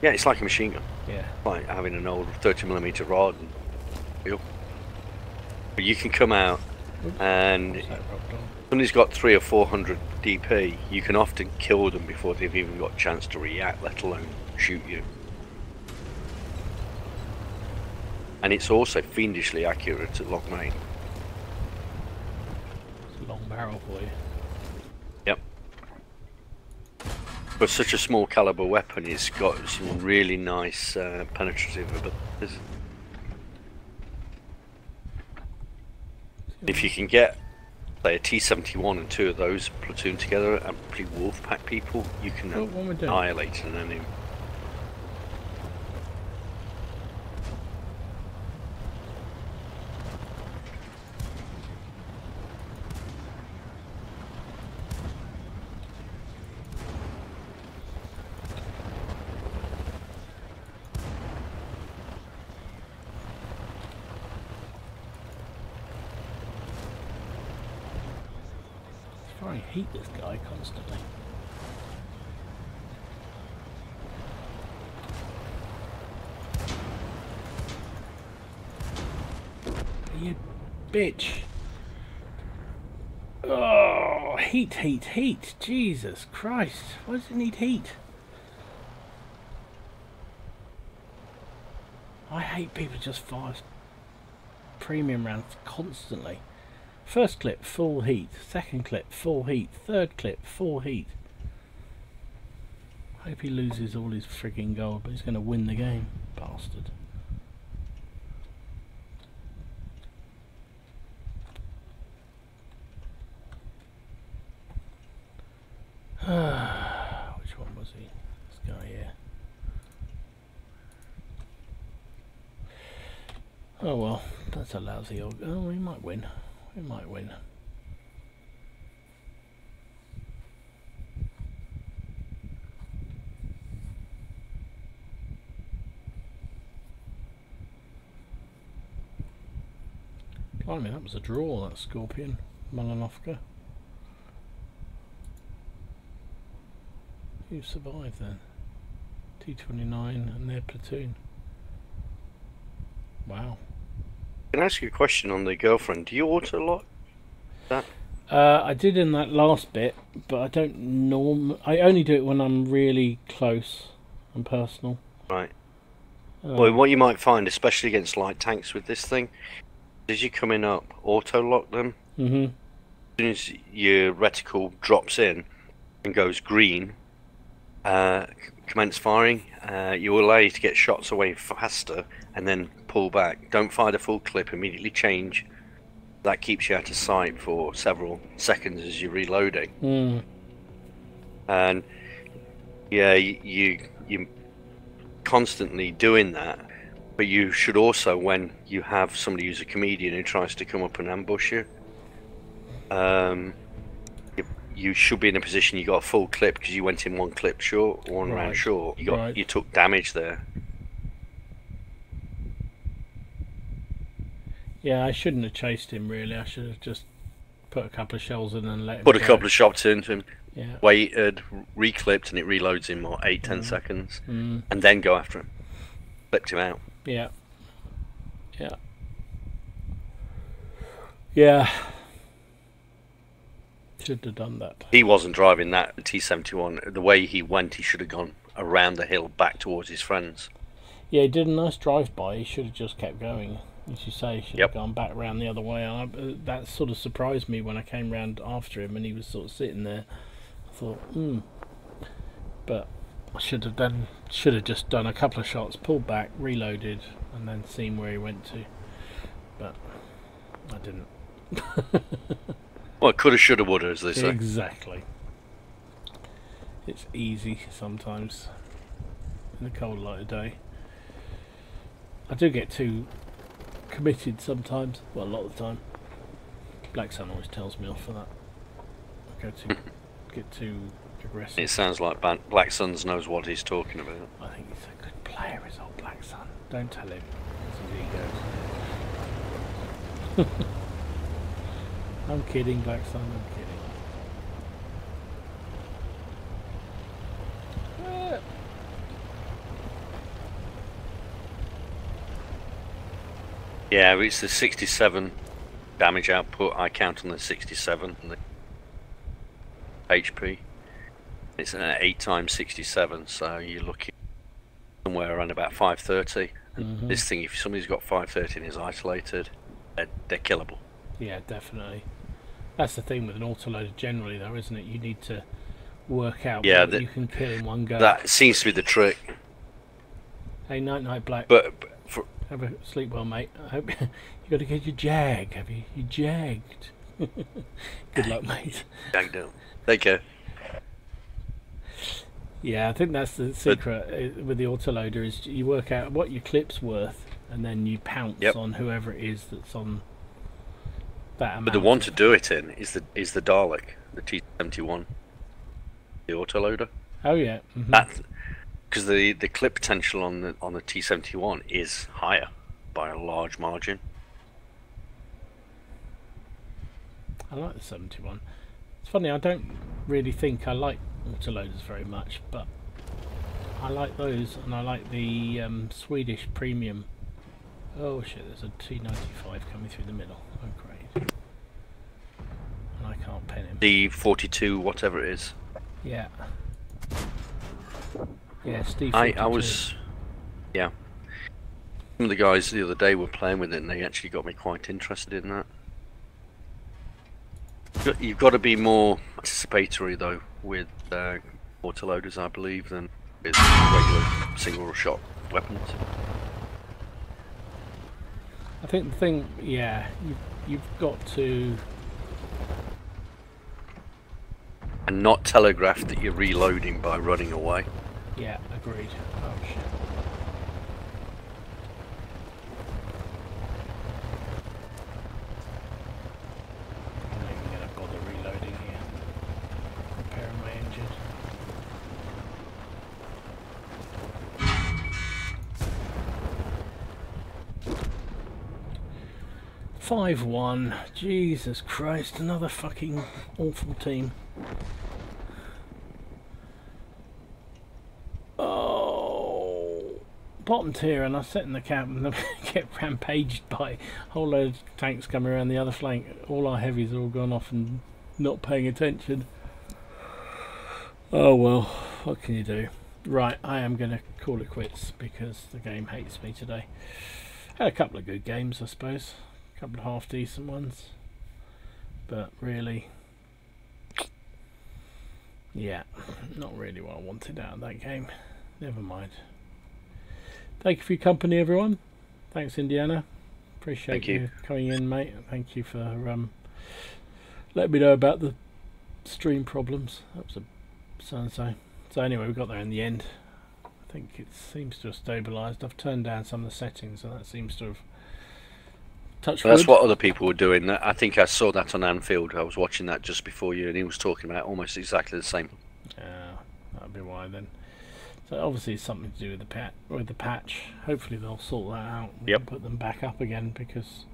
Yeah, it's like a machine gun.
Yeah.
Like having an old 30mm rod and wheel. But you can come out and somebody's got 300 or 400 DP. You can often kill them before they've even got a chance to react, let alone shoot you. And it's also fiendishly accurate at long range.
It's a long barrel for you.
Yep. For such a small caliber weapon, it's got some really nice penetrative abilities. If you can get, say, a T-71 and 2 of those platoon together and pretty wolf pack people, you can annihilate an enemy.
I hate this guy constantly. You bitch. Oh, heat. Jesus Christ. Why does it need heat? I hate people just fire premium rounds constantly. First clip, full heat. Second clip, full heat. Third clip, full heat. I hope he loses all his frigging gold, but he's going to win the game, bastard. Which one was he? This guy here. Oh well, that's a lousy old... Oh, we might win. We might win. Blimey, that was a draw, that Scorpion. Malanovka. Who survived then? T-29 and their platoon. Wow.
Can I ask you a question on the girlfriend? Do you auto-lock that?
I did in that last bit, but I don't I only do it when I'm really close and personal.
Right. Well, what you might find, especially against light tanks with this thing, as you coming up, auto-lock them.
Mm-hmm.
As soon as your reticle drops in and goes green, commence firing. You will allow you to get shots away faster and then pull back. Don't fire the full clip, immediately change. That keeps you out of sight for several seconds as you're reloading.
Mm.
And yeah, you constantly doing that, but you should also, when you have somebody who's a comedian who tries to come up and ambush you, you should be in a position you got a full clip because you went in one clip short, one round short. You took damage there.
Yeah, I shouldn't have chased him really. I should have just put a couple of shells in and let him
Put a
go.
couple of shots into him.
Yeah.
Waited, reclipped, and it reloads in what, 8-10 seconds, and then go after him. Clipped him out.
Yeah. Yeah. Yeah. Should have done that.
He wasn't driving that T-71. The way he went, he should have gone around the hill back towards his friends.
Yeah, he did a nice drive-by. He should have just kept going. As you say, he should
Yep.
have gone back round the other way. That sort of surprised me when I came round after him and he was sort of sitting there. I thought, But I should have just done a couple of shots, pulled back, reloaded, and then seen where he went to. But I didn't.
Well, coulda, shoulda, woulda, as they say.
Exactly. It's easy sometimes in the cold light of day. I do get too committed sometimes. Well, a lot of the time. Black Sun always tells me off for that. I get too aggressive.
It sounds like Black Suns knows what he's talking about.
I think he's a good player, is old Black Sun. Don't tell him. That's his ego. I'm kidding, Black Sun, I'm kidding.
Yeah, it's the 67 damage output. I count on the 67 and the HP. It's an 8 times 67, so you're looking somewhere around about 530. And this thing, if somebody's got 530 and is isolated, they're killable.
Yeah, definitely. That's the thing with an autoloader generally, though, isn't it? You need to work out what you can kill in one go.
That seems to be the trick.
Hey, night, Black.
But
have a sleep well, mate. I hope you got to get your jag. Have you? You jagged. Good luck, mate.
Jag down. Take care.
Yeah, I think that's the secret with the autoloader is you work out what your clip's worth, and then you pounce on whoever it is that's on that amount.
But the one to do it in is the Dalek, the T-71, the autoloader.
Oh yeah.
Because the clip potential on the T-71 is higher by a large margin.
I like the 71. It's funny, I don't really think I like autoloaders very much, but I like those, and I like the Swedish premium. Oh shit, there's a T-95 coming through the middle. Oh great. And I can't pen him.
The 42, whatever it is.
Yeah. Yeah, Steve.
I was, yeah. Some of the guys the other day were playing with it, and they actually got me quite interested in that. You've got to be more anticipatory though with autoloaders, I believe, than with regular single-shot weapons.
I think the thing, yeah, you've got to...
And not telegraph that you're reloading by running away.
Yeah, agreed. Oh shit. I'm not even going to bother reloading here. Repairing my engine. "5-1. Jesus Christ, another fucking awful team. Oh, bottom tier, and I sit in the cab and get rampaged by a whole load of tanks coming around the other flank. All our heavies are all gone off and not paying attention. Oh well, what can you do? Right, I am going to call it quits because the game hates me today. Had a couple of good games, I suppose. A couple of half decent ones. But really, yeah, not really what I wanted out of that game. Never mind. Thank you for your company, everyone. Thanks, Indiana. Appreciate you coming in, mate. Thank you for letting me know about the stream problems. That was a so-and-so. So anyway, we got there in the end. I think it seems to have stabilised. I've turned down some of the settings, and that seems to have touched wood.
That's what other people were doing. I think I saw that on Anfield. I was watching that just before you, and he was talking about almost exactly the same.
That'll be why then. So obviously it's something to do with the patch. Hopefully they'll sort that out and put them back up again, because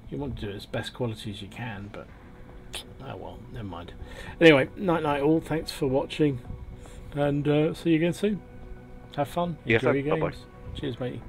you want to do it as best quality as you can, but oh well, never mind. Anyway, night all. Thanks for watching, and see you again soon. Have fun. Enjoy your games.
Bye-bye.
Cheers, matey.